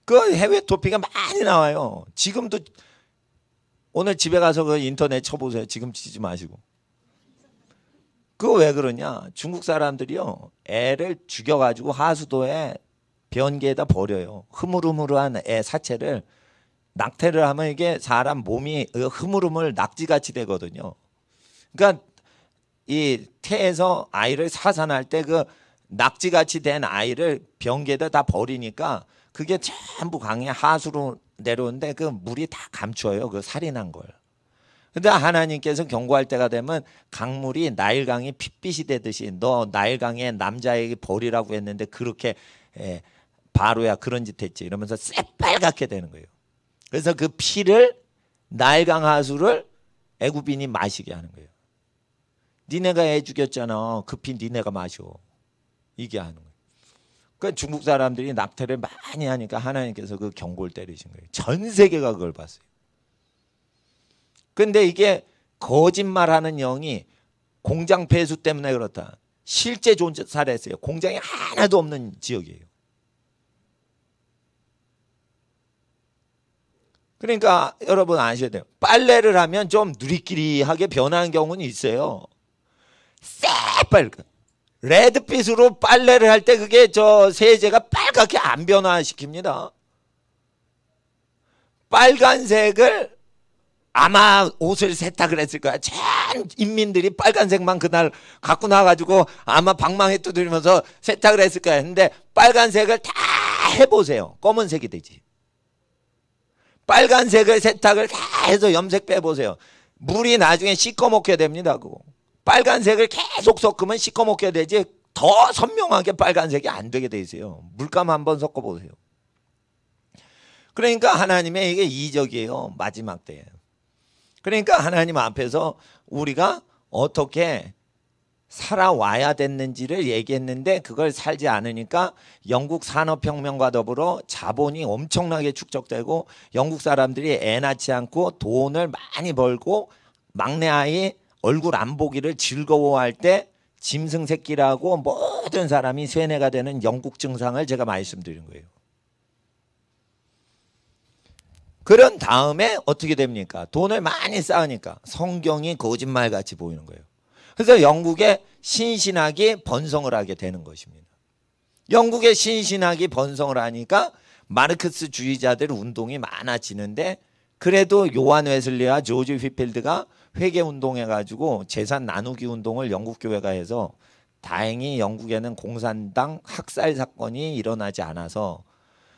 그 해외 토피가 많이 나와요. 지금도 오늘 집에 가서 그 인터넷 쳐보세요. 지금 치지 마시고. 그거 왜 그러냐? 중국 사람들이요 애를 죽여가지고 하수도에 변기에다 버려요. 흐물흐물한 애 사체를 낙태를 하면 이게 사람 몸이 흐물흐물 낙지같이 되거든요. 그러니까 이 태에서 아이를 사산할 때 그 낙지같이 된 아이를 변기에다 다 버리니까 그게 전부 강에 하수로 내려오는데 그 물이 다 감춰요. 그 살이 난 걸. 근데 하나님께서 경고할 때가 되면 강물이 나일강이 핏빛이 되듯이 너 나일강에 남자에게 버리라고 했는데 그렇게 바로야 그런 짓 했지 이러면서 새빨갛게 되는 거예요. 그래서 그 피를 나일강 하수를 애굽인이 마시게 하는 거예요. 니네가 애 죽였잖아. 그 피 니네가 마셔. 이게 하는 거예요. 그러니까 중국 사람들이 낙태를 많이 하니까 하나님께서 그 경고를 때리신 거예요. 전 세계가 그걸 봤어요. 근데 이게 거짓말하는 영이 공장 폐수 때문에 그렇다. 실제 조사를 했어요. 공장이 하나도 없는 지역이에요. 그러니까 여러분 아셔야 돼요. 빨래를 하면 좀 누리끼리하게 변하는 경우는 있어요. 새빨간 레드빛으로 빨래를 할 때 그게 저 세제가 빨갛게 안 변화시킵니다. 빨간색을 아마 옷을 세탁을 했을 거야. 전 인민들이 빨간색만 그날 갖고 나와가지고 아마 방망이 두드리면서 세탁을 했을 거야. 근데 빨간색을 다 해보세요. 검은색이 되지. 빨간색을 세탁을 다 해서 염색 빼보세요. 물이 나중에 시꺼멓게 됩니다. 그거. 빨간색을 계속 섞으면 시꺼멓게 되지 더 더 선명하게 빨간색이 안 되게 돼 있어요. 물감 한번 섞어보세요. 그러니까 하나님의 이게 이적이에요. 마지막 때에. 그러니까 하나님 앞에서 우리가 어떻게 살아와야 됐는지를 얘기했는데 그걸 살지 않으니까 영국 산업혁명과 더불어 자본이 엄청나게 축적되고 영국 사람들이 애 낳지 않고 돈을 많이 벌고 막내 아이 얼굴 안 보기를 즐거워할 때 짐승 새끼라고 모든 사람이 세뇌가 되는 영국 증상을 제가 말씀드린 거예요. 그런 다음에 어떻게 됩니까? 돈을 많이 쌓으니까 성경이 거짓말같이 보이는 거예요. 그래서 영국의 신신학이 번성을 하게 되는 것입니다. 영국의 신신학이 번성을 하니까 마르크스주의자들 운동이 많아지는데 그래도 요한 웨슬리와 조지 휘필드가 회계운동해가지고 재산 나누기 운동을 영국교회가 해서 다행히 영국에는 공산당 학살 사건이 일어나지 않아서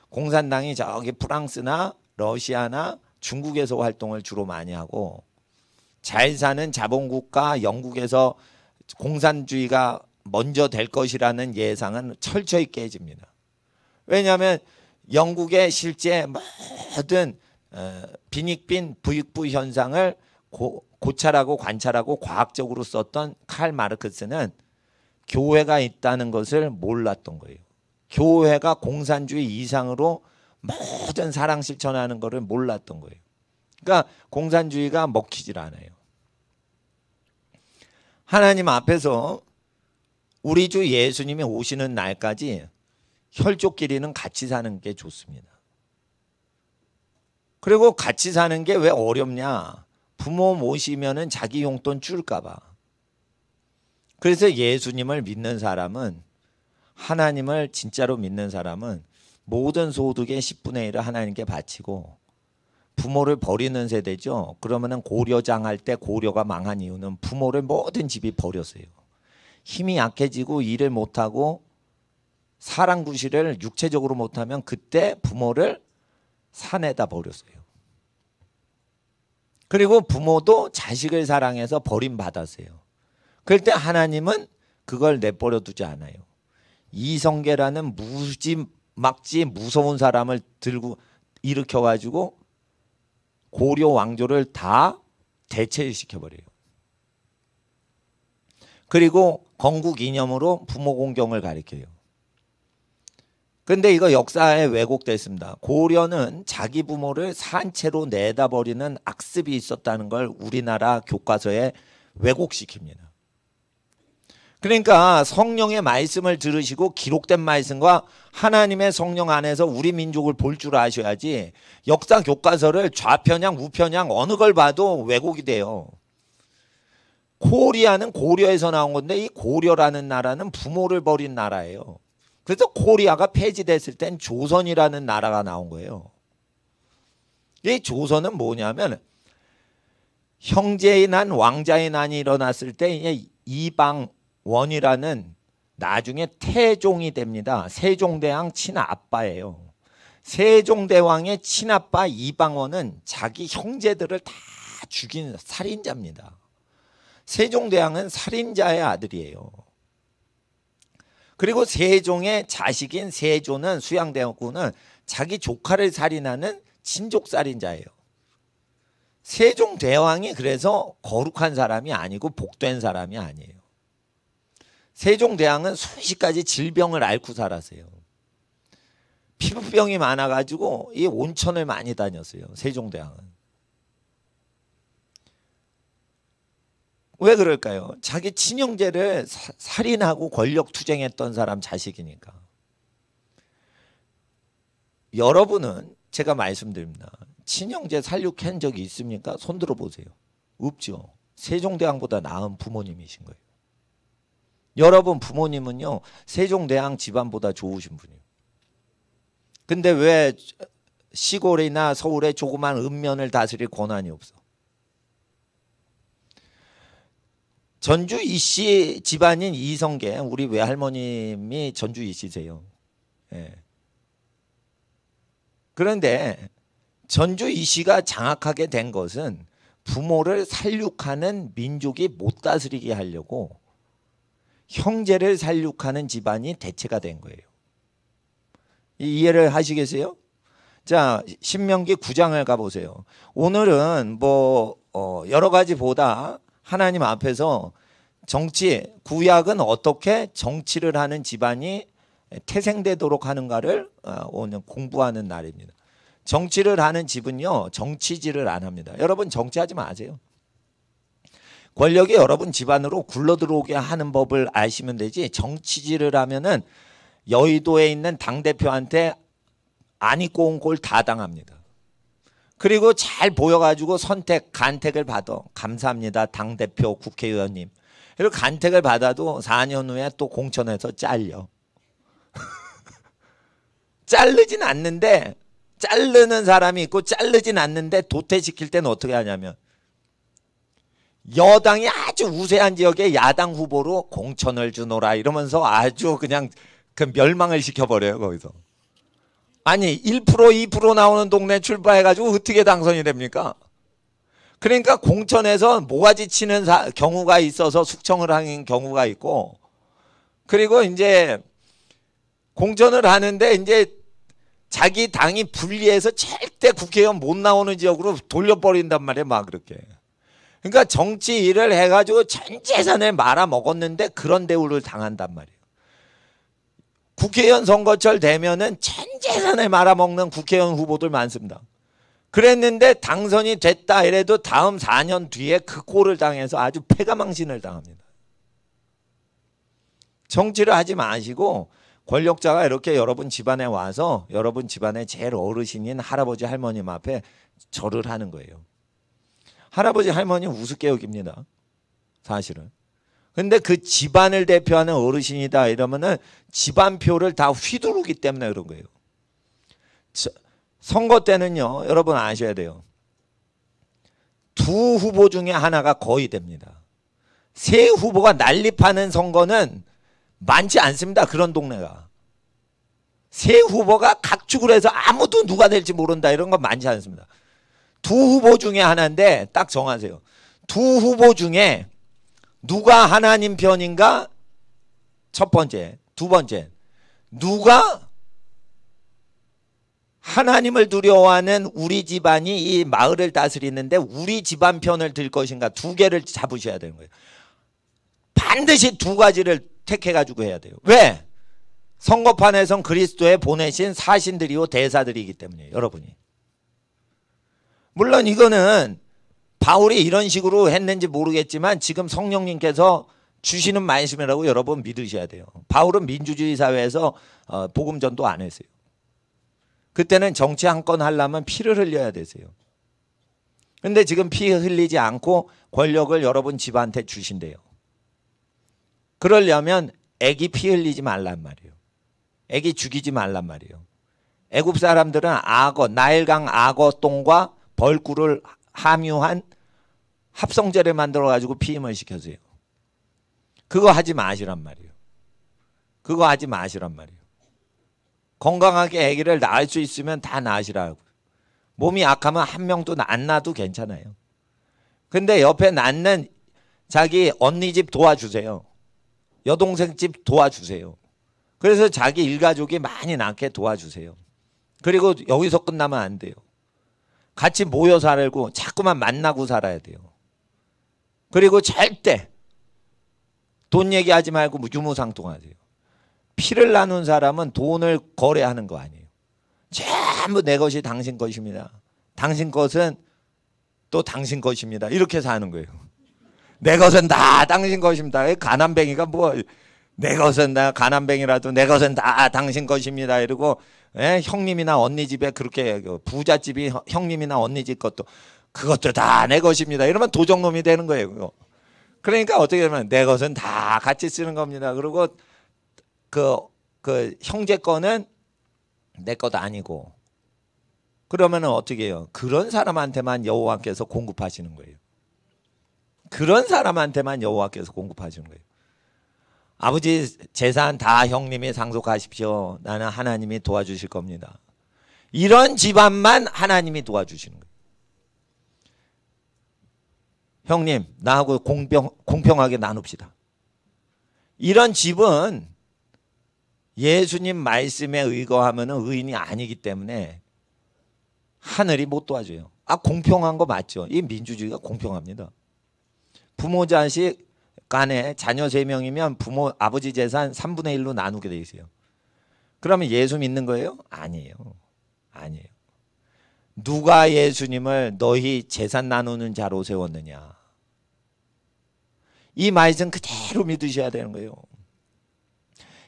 공산당이 저기 프랑스나 러시아나 중국에서 활동을 주로 많이 하고 잘 사는 자본국가 영국에서 공산주의가 먼저 될 것이라는 예상은 철저히 깨집니다. 왜냐하면 영국의 실제 모든 빈익빈 부익부 현상을 고찰하고 관찰하고 과학적으로 썼던 칼 마르크스는 교회가 있다는 것을 몰랐던 거예요. 교회가 공산주의 이상으로 모든 사랑 실천하는 것을 몰랐던 거예요. 그러니까 공산주의가 먹히질 않아요. 하나님 앞에서 우리 주 예수님이 오시는 날까지 혈족끼리는 같이 사는 게 좋습니다. 그리고 같이 사는 게 왜 어렵냐? 부모 모시면은 자기 용돈 줄까 봐. 그래서 예수님을 믿는 사람은 하나님을 진짜로 믿는 사람은 모든 소득의 10분의 1을 하나님께 바치고 부모를 버리는 세대죠. 그러면은 고려장 할 때 고려가 망한 이유는 부모를 모든 집이 버렸어요. 힘이 약해지고 일을 못하고 사랑구실을 육체적으로 못하면 그때 부모를 산에다 버렸어요. 그리고 부모도 자식을 사랑해서 버림받았어요. 그럴 때 하나님은 그걸 내버려 두지 않아요. 이성계라는 무지막지 무서운 사람을 들고 일으켜가지고 고려 왕조를 다 대체시켜버려요. 그리고 건국 이념으로 부모 공경을 가리켜요. 근데 이거 역사에 왜곡됐습니다. 고려는 자기 부모를 산채로 내다버리는 악습이 있었다는 걸 우리나라 교과서에 왜곡시킵니다. 그러니까 성령의 말씀을 들으시고 기록된 말씀과 하나님의 성령 안에서 우리 민족을 볼 줄 아셔야지 역사 교과서를 좌편향 우편향 어느 걸 봐도 왜곡이 돼요. 코리아는 고려에서 나온 건데 이 고려라는 나라는 부모를 버린 나라예요. 그래서 코리아가 폐지됐을 땐 조선이라는 나라가 나온 거예요. 이 조선은 뭐냐면 형제의 난 왕자의 난이 일어났을 때 이방원이라는 나중에 태종이 됩니다. 세종대왕 친아빠예요. 세종대왕의 친아빠 이방원은 자기 형제들을 다 죽인 살인자입니다. 세종대왕은 살인자의 아들이에요. 그리고 세종의 자식인 세조는 수양대군은 자기 조카를 살인하는 친족살인자예요. 세종대왕이 그래서 거룩한 사람이 아니고 복된 사람이 아니에요. 세종대왕은 수십 가지 질병을 앓고 살았어요. 피부병이 많아가지고 이 온천을 많이 다녔어요. 세종대왕은. 왜 그럴까요? 자기 친형제를 살인하고 권력 투쟁했던 사람 자식이니까. 여러분은 제가 말씀드립니다. 친형제 살육한 적이 있습니까? 손 들어보세요. 없죠. 세종대왕보다 나은 부모님이신 거예요. 여러분 부모님은요 세종대왕 집안보다 좋으신 분이에요. 근데 왜 시골이나 서울의 조그만 읍면을 다스릴 권한이 없어? 전주 이씨 집안인 이성계 우리 외할머님이 전주 이씨세요. 예. 그런데 전주 이씨가 장악하게 된 것은 부모를 살육하는 민족이 못 다스리게 하려고 형제를 살육하는 집안이 대체가 된 거예요. 이해를 하시겠어요? 자, 신명기 9장을 가보세요. 오늘은 뭐 여러 가지 보다 하나님 앞에서 정치, 구약은 어떻게 정치를 하는 집안이 태생되도록 하는가를 오늘 공부하는 날입니다. 정치를 하는 집은요, 정치질을 안 합니다. 여러분 정치하지 마세요. 권력이 여러분 집안으로 굴러들어오게 하는 법을 아시면 되지, 정치질을 하면은 여의도에 있는 당대표한테 안 입고 온 꼴 다 당합니다. 그리고 잘 보여가지고 간택을 받아. 감사합니다. 당대표 국회의원님. 그리고 간택을 받아도 4년 후에 또 공천에서 잘려. 자르진 않는데, 자르는 사람이 있고 자르진 않는데 도태시킬 때는 어떻게 하냐면 여당이 아주 우세한 지역에 야당 후보로 공천을 주노라 이러면서 아주 그냥 그 멸망을 시켜버려요. 거기서. 아니 1% 2% 나오는 동네 출마해가지고 어떻게 당선이 됩니까? 그러니까 공천에서 모가지 치는 경우가 있어서 숙청을 하는 경우가 있고, 그리고 이제 공천을 하는데 이제 자기 당이 불리해서 절대 국회의원 못 나오는 지역으로 돌려버린단 말이에요. 막 그렇게. 그러니까 정치 일을 해가지고 전 재산을 말아먹었는데 그런 대우를 당한단 말이에요. 국회의원 선거철 되면은 전 재산을 말아먹는 국회의원 후보들 많습니다. 그랬는데 당선이 됐다 이래도 다음 4년 뒤에 그 꼴을 당해서 아주 패가망신을 당합니다. 정치를 하지 마시고 권력자가 이렇게 여러분 집안에 와서 여러분 집안의 제일 어르신인 할아버지 할머님 앞에 절을 하는 거예요. 할아버지 할머니 우습게 여깁니다. 사실은. 근데 그 집안을 대표하는 어르신이다 이러면은 집안표를 다 휘두르기 때문에 그런 거예요. 선거 때는요, 여러분 아셔야 돼요. 두 후보 중에 하나가 거의 됩니다. 세 후보가 난립하는 선거는 많지 않습니다. 그런 동네가. 세 후보가 각축을 해서 아무도 누가 될지 모른다 이런 건 많지 않습니다. 두 후보 중에 하나인데 딱 정하세요. 두 후보 중에 누가 하나님 편인가? 첫 번째. 두 번째. 누가 하나님을 두려워하는 우리 집안이 이 마을을 다스리는데 우리 집안 편을 들 것인가? 두 개를 잡으셔야 되는 거예요. 반드시 두 가지를 택해가지고 해야 돼요. 왜? 선거판에선 그리스도에 보내신 사신들이요 대사들이기 때문이에요. 여러분이. 물론 이거는 바울이 이런 식으로 했는지 모르겠지만 지금 성령님께서 주시는 말씀이라고 여러분 믿으셔야 돼요. 바울은 민주주의 사회에서 복음 전도 안 했어요. 그때는 정치 한 건 하려면 피를 흘려야 되세요. 근데 지금 피 흘리지 않고 권력을 여러분 집한테 주신대요. 그러려면 애기 피 흘리지 말란 말이에요. 애기 죽이지 말란 말이에요. 애굽 사람들은 악어, 나일강 악어 똥과 벌꿀을 함유한 합성제를 만들어 가지고 피임을 시켜서요. 그거 하지 마시란 말이에요. 그거 하지 마시란 말이에요. 건강하게 아기를 낳을 수 있으면 다 낳으시라고. 몸이 약하면 한 명도 안 낳아도 괜찮아요. 근데 옆에 낳는 자기 언니 집 도와주세요. 여동생 집 도와주세요. 그래서 자기 일가족이 많이 낳게 도와주세요. 그리고 여기서 끝나면 안 돼요. 같이 모여 살고 자꾸만 만나고 살아야 돼요. 그리고 절대 돈 얘기하지 말고 유무상통하세요. 피를 나눈 사람은 돈을 거래하는 거 아니에요. 전부 내 것이 당신 것입니다. 당신 것은 또 당신 것입니다. 이렇게 사는 거예요. 내 것은 다 당신 것입니다. 가난뱅이가 뭐 내 것은 다 가난뱅이라도 내 것은 다 당신 것입니다. 이러고 형님이나 언니 집에 그렇게 부잣집이 형님이나 언니 집 것도 그것도 다 내 것입니다. 이러면 도적놈이 되는 거예요. 그거. 그러니까 어떻게 되면 내 것은 다 같이 쓰는 겁니다. 그리고 그 형제 거는 내 것 아니고 그러면은 어떻게 해요? 그런 사람한테만 여호와께서 공급하시는 거예요. 그런 사람한테만 여호와께서 공급하시는 거예요. 아버지 재산 다 형님이 상속하십시오. 나는 하나님이 도와주실 겁니다. 이런 집안만 하나님이 도와주시는 거예요. 형님 나하고 공평하게 나눕시다. 이런 집은 예수님 말씀에 의거하면 의인이 아니기 때문에 하늘이 못 도와줘요. 공평한 거 맞죠? 이 민주주의가 공평합니다. 부모 자식 간에 자녀 3명이면 부모 아버지 재산 3분의 1로 나누게 돼 있어요. 그러면 예수 믿는 거예요? 아니에요. 아니에요. 누가 예수님을 너희 재산 나누는 자로 세웠느냐. 이 말씀 그대로 믿으셔야 되는 거예요.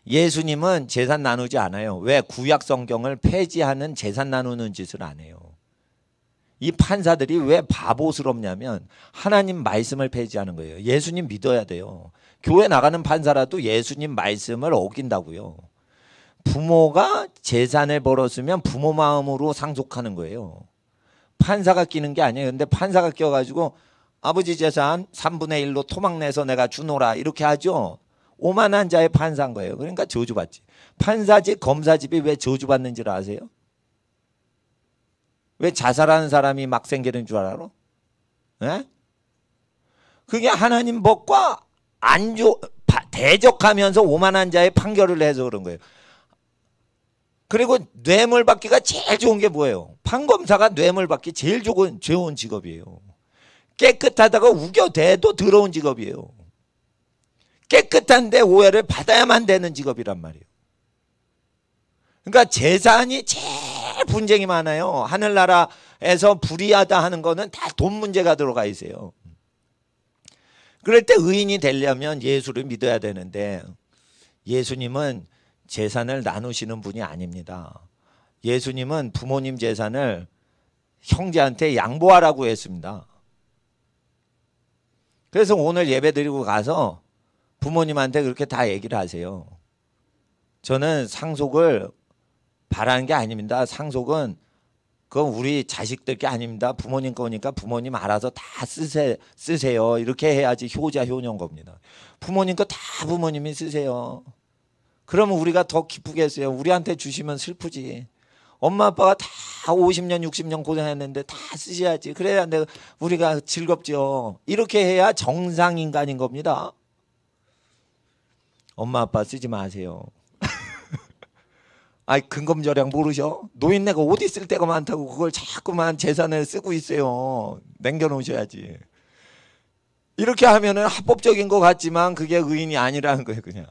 예수님은 재산 나누지 않아요. 왜? 구약 성경을 폐지하는 재산 나누는 짓을 안 해요. 이 판사들이 왜 바보스럽냐면 하나님 말씀을 폐지하는 거예요. 예수님 믿어야 돼요. 교회 나가는 판사라도 예수님 말씀을 어긴다고요. 부모가 재산을 벌었으면 부모 마음으로 상속하는 거예요. 판사가 끼는 게 아니에요. 근데 판사가 껴가지고 아버지 재산 3분의 1로 토막 내서 내가 주노라 이렇게 하죠. 오만한 자의 판사인 거예요. 그러니까 저주받지. 판사집 검사집이 왜 저주받는지를 아세요? 왜 자살하는 사람이 막 생기는 줄 알아? 네? 그게 하나님 법과 대적하면서 오만한 자의 판결을 해서 그런 거예요. 그리고 뇌물 받기가 제일 좋은 게 뭐예요? 판검사가 뇌물 받기 제일 좋은 직업이에요. 깨끗하다가 우겨대도 더러운 직업이에요. 깨끗한데 오해를 받아야만 되는 직업이란 말이에요. 그러니까 재산이 제일 분쟁이 많아요. 하늘나라에서 불의하다 하는 거는 다 돈 문제가 들어가 있어요. 그럴 때 의인이 되려면 예수를 믿어야 되는데 예수님은 재산을 나누시는 분이 아닙니다. 예수님은 부모님 재산을 형제한테 양보하라고 했습니다. 그래서 오늘 예배 드리고 가서 부모님한테 그렇게 다 얘기를 하세요. 저는 상속을 바라는 게 아닙니다. 상속은 그건 우리 자식들 게 아닙니다. 부모님 거니까 부모님 알아서 다 쓰세요. 이렇게 해야지 효자 효녀인 겁니다. 부모님 거 다 부모님이 쓰세요. 그러면 우리가 더 기쁘겠어요. 우리한테 주시면 슬프지. 엄마 아빠가 다 50년 60년 고생했는데 다 쓰셔야지. 그래야 우리가 즐겁죠. 이렇게 해야 정상인간인 겁니다. 엄마 아빠 쓰지 마세요. 근검절약 모르셔? 노인네가 어디 쓸 데가 많다고 그걸 자꾸만 재산을 쓰고 있어요. 남겨놓으셔야지. 이렇게 하면은 합법적인 것 같지만 그게 의인이 아니라는 거예요. 그냥.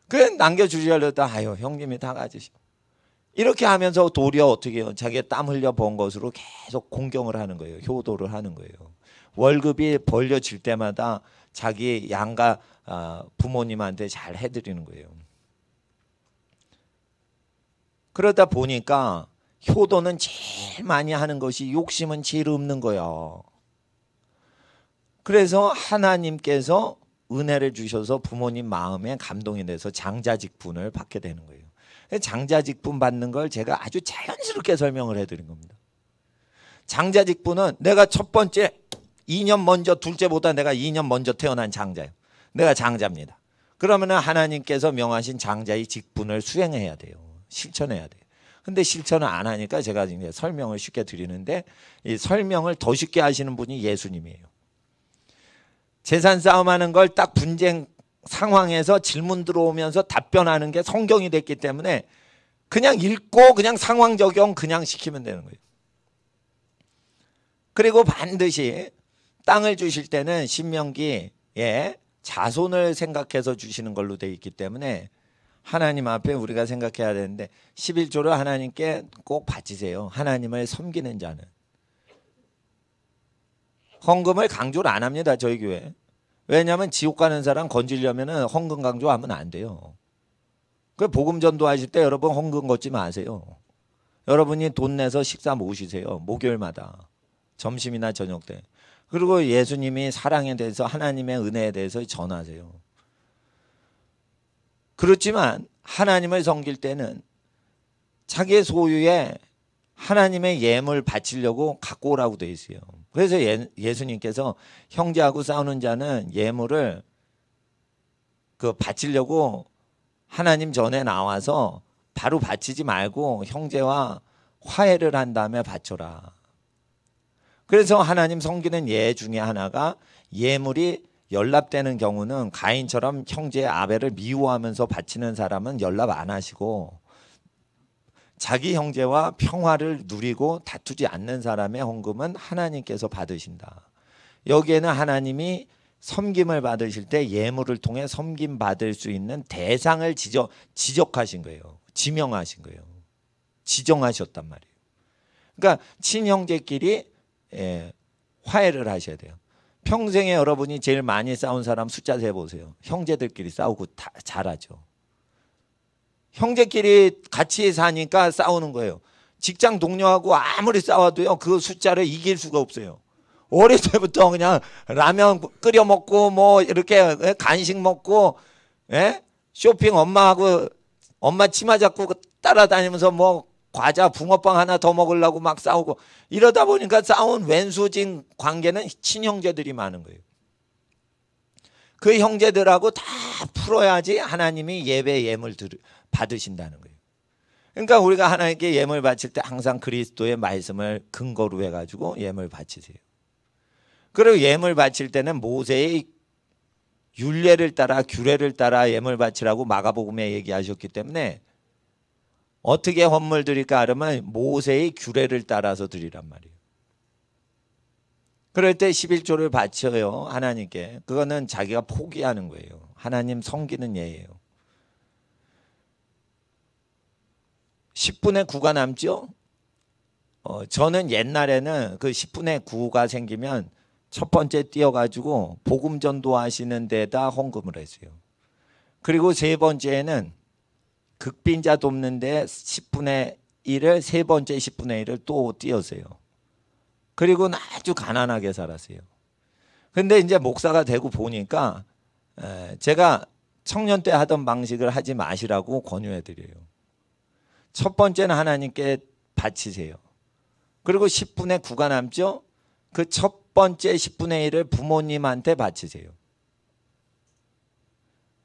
그래 남겨주시려다 형님이 다 가지시고. 이렇게 하면서 도리어 어떻게 해요? 자기가 땀 흘려 번 것으로 계속 공경을 하는 거예요. 효도를 하는 거예요. 월급이 벌려질 때마다 자기 양가 부모님한테 잘 해드리는 거예요. 그러다 보니까 효도는 제일 많이 하는 것이 욕심은 제일 없는 거예요. 그래서 하나님께서 은혜를 주셔서 부모님 마음에 감동이 돼서 장자직분을 받게 되는 거예요. 장자직분 받는 걸 제가 아주 자연스럽게 설명을 해드린 겁니다. 장자직분은 내가 첫 번째 2년 먼저 둘째보다 내가 2년 먼저 태어난 장자예요. 내가 장자입니다. 그러면 하나님께서 명하신 장자의 직분을 수행해야 돼요. 실천해야 돼요. 근데 실천을 안 하니까 제가 이제 설명을 쉽게 드리는데 이 설명을 더 쉽게 하시는 분이 예수님이에요. 재산 싸움하는 걸 딱 분쟁 상황에서 질문 들어오면서 답변하는 게 성경이 됐기 때문에 그냥 읽고 그냥 상황 적용 그냥 시키면 되는 거예요. 그리고 반드시 땅을 주실 때는 신명기에 자손을 생각해서 주시는 걸로 되어 있기 때문에 하나님 앞에 우리가 생각해야 되는데 11조를 하나님께 꼭 바치세요. 하나님을 섬기는 자는. 헌금을 강조를 안 합니다. 저희 교회. 왜냐하면 지옥 가는 사람 건지려면 헌금 강조하면 안 돼요. 그 복음 전도하실 때 여러분 헌금 걷지 마세요. 여러분이 돈 내서 식사 모시세요. 목요일마다. 점심이나 저녁 때. 그리고 예수님이 사랑에 대해서 하나님의 은혜에 대해서 전하세요. 그렇지만 하나님을 섬길 때는 자기의 소유에 하나님의 예물 바치려고 갖고 오라고 돼 있어요. 그래서 예수님께서 형제하고 싸우는 자는 예물을 바치려고 하나님 전에 나와서 바로 바치지 말고 형제와 화해를 한 다음에 바쳐라. 그래서 하나님 섬기는 예 중에 하나가 예물이 연락되는 경우는 가인처럼 형제 아벨을 미워하면서 바치는 사람은 연락 안 하시고, 자기 형제와 평화를 누리고 다투지 않는 사람의 헌금은 하나님께서 받으신다. 여기에는 하나님이 섬김을 받으실 때 예물을 통해 섬김 받을 수 있는 대상을 지적하신 거예요. 지명하신 거예요. 지정하셨단 말이에요. 그러니까 친형제끼리 화해를 하셔야 돼요. 평생에 여러분이 제일 많이 싸운 사람 숫자 세보세요. 형제들끼리 싸우고 다 잘하죠. 형제끼리 같이 사니까 싸우는 거예요. 직장 동료하고 아무리 싸워도요, 그 숫자를 이길 수가 없어요. 어릴 때부터 그냥 라면 끓여 먹고 뭐 이렇게 간식 먹고, 쇼핑 엄마하고 엄마 치마 잡고 따라다니면서 뭐 과자 붕어빵 하나 더 먹으려고 막 싸우고, 이러다 보니까 싸운 왼수진 관계는 친형제들이 많은 거예요. 그 형제들하고 다 풀어야지 하나님이 예배 예물 받으신다는 거예요. 그러니까 우리가 하나님께 예물 바칠 때 항상 그리스도의 말씀을 근거로 해가지고 예물 바치세요. 그리고 예물 바칠 때는 모세의 율례를 따라 규례를 따라 예물 바치라고 마가복음에 얘기하셨기 때문에 어떻게 헌물 드릴까 하면 모세의 규례를 따라서 드리란 말이에요. 그럴 때 11조를 바쳐요, 하나님께. 그거는 자기가 포기하는 거예요. 하나님 섬기는 예예요. 10분의 9가 남죠? 저는 옛날에는 그 10분의 9가 생기면 첫 번째 띄어가지고 복음 전도하시는 데다 헌금을 했어요. 그리고 세 번째에는 극빈자 돕는 데 10분의 1을 세 번째 10분의 1을 또 띄었어요. 그리고 아주 가난하게 살았어요. 근데 이제 목사가 되고 보니까 제가 청년 때 하던 방식을 하지 마시라고 권유해 드려요. 첫 번째는 하나님께 바치세요. 그리고 10분의 9가 남죠? 그 첫 번째 10분의 1을 부모님한테 바치세요.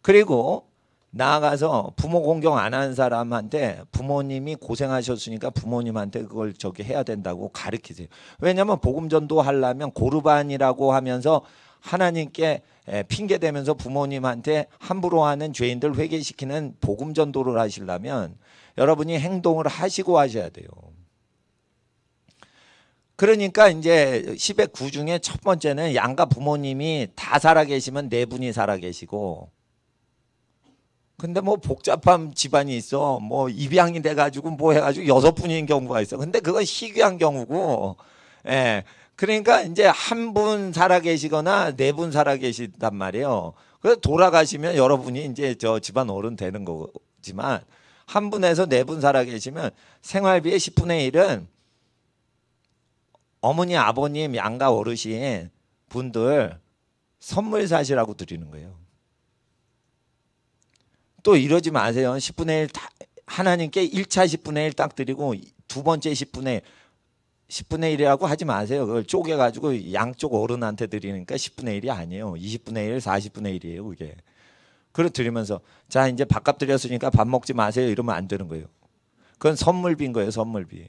그리고 나아가서 부모 공경 안 하는 사람한테 부모님이 고생하셨으니까 부모님한테 그걸 해야 된다고 가르치세요. 왜냐하면 복음 전도 하려면 고르반이라고 하면서 하나님께 핑계 대면서 부모님한테 함부로 하는 죄인들 회개시키는 복음 전도를 하시려면 여러분이 행동을 하시고 하셔야 돼요. 그러니까 이제 10의 9 중에 첫 번째는 양가 부모님이 다 살아계시면 네 분이 살아계시고, 근데 뭐 복잡한 집안이 있어. 뭐 입양이 돼가지고 뭐 해가지고 6분인 경우가 있어. 근데 그건 희귀한 경우고, 그러니까 이제 한 분 살아계시거나 네 분 살아계시단 말이에요. 그래서 돌아가시면 여러분이 이제 저 집안 어른 되는 거지만, 한 분에서 네 분 살아계시면 생활비의 10분의 1은 어머니, 아버님, 양가 어르신 분들 선물 사시라고 드리는 거예요. 또 이러지 마세요. 10분의 1 하나님께 1차 10분의 1 딱 드리고 두 번째 10분의 1이라고 하지 마세요. 그걸 쪼개가지고 양쪽 어른한테 드리니까 10분의 1이 아니에요. 20분의 1, 40분의 1이에요. 그게. 그걸 드리면서 자 이제 밥값 드렸으니까 밥 먹지 마세요. 이러면 안 되는 거예요. 그건 선물비인 거예요. 선물비.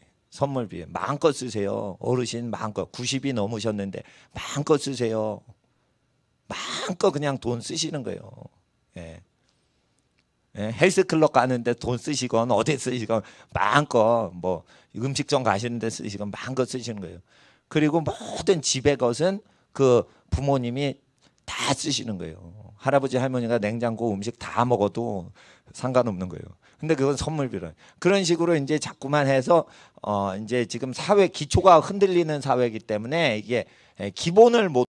마음껏 쓰세요. 어르신 마음껏. 90이 넘으셨는데 마음껏 쓰세요. 마음껏 그냥 돈 쓰시는 거예요. 헬스클럽 가는데 돈 쓰시건 어디 쓰시건 마음껏 뭐 음식점 가시는데 쓰시건 마음껏 쓰시는 거예요. 그리고 모든 집의 것은 그 부모님이 다 쓰시는 거예요. 할아버지 할머니가 냉장고 음식 다 먹어도 상관없는 거예요. 근데 그건 선물비로. 그런 식으로 이제 자꾸만 해서 이제 지금 사회 기초가 흔들리는 사회이기 때문에 이게 기본을 못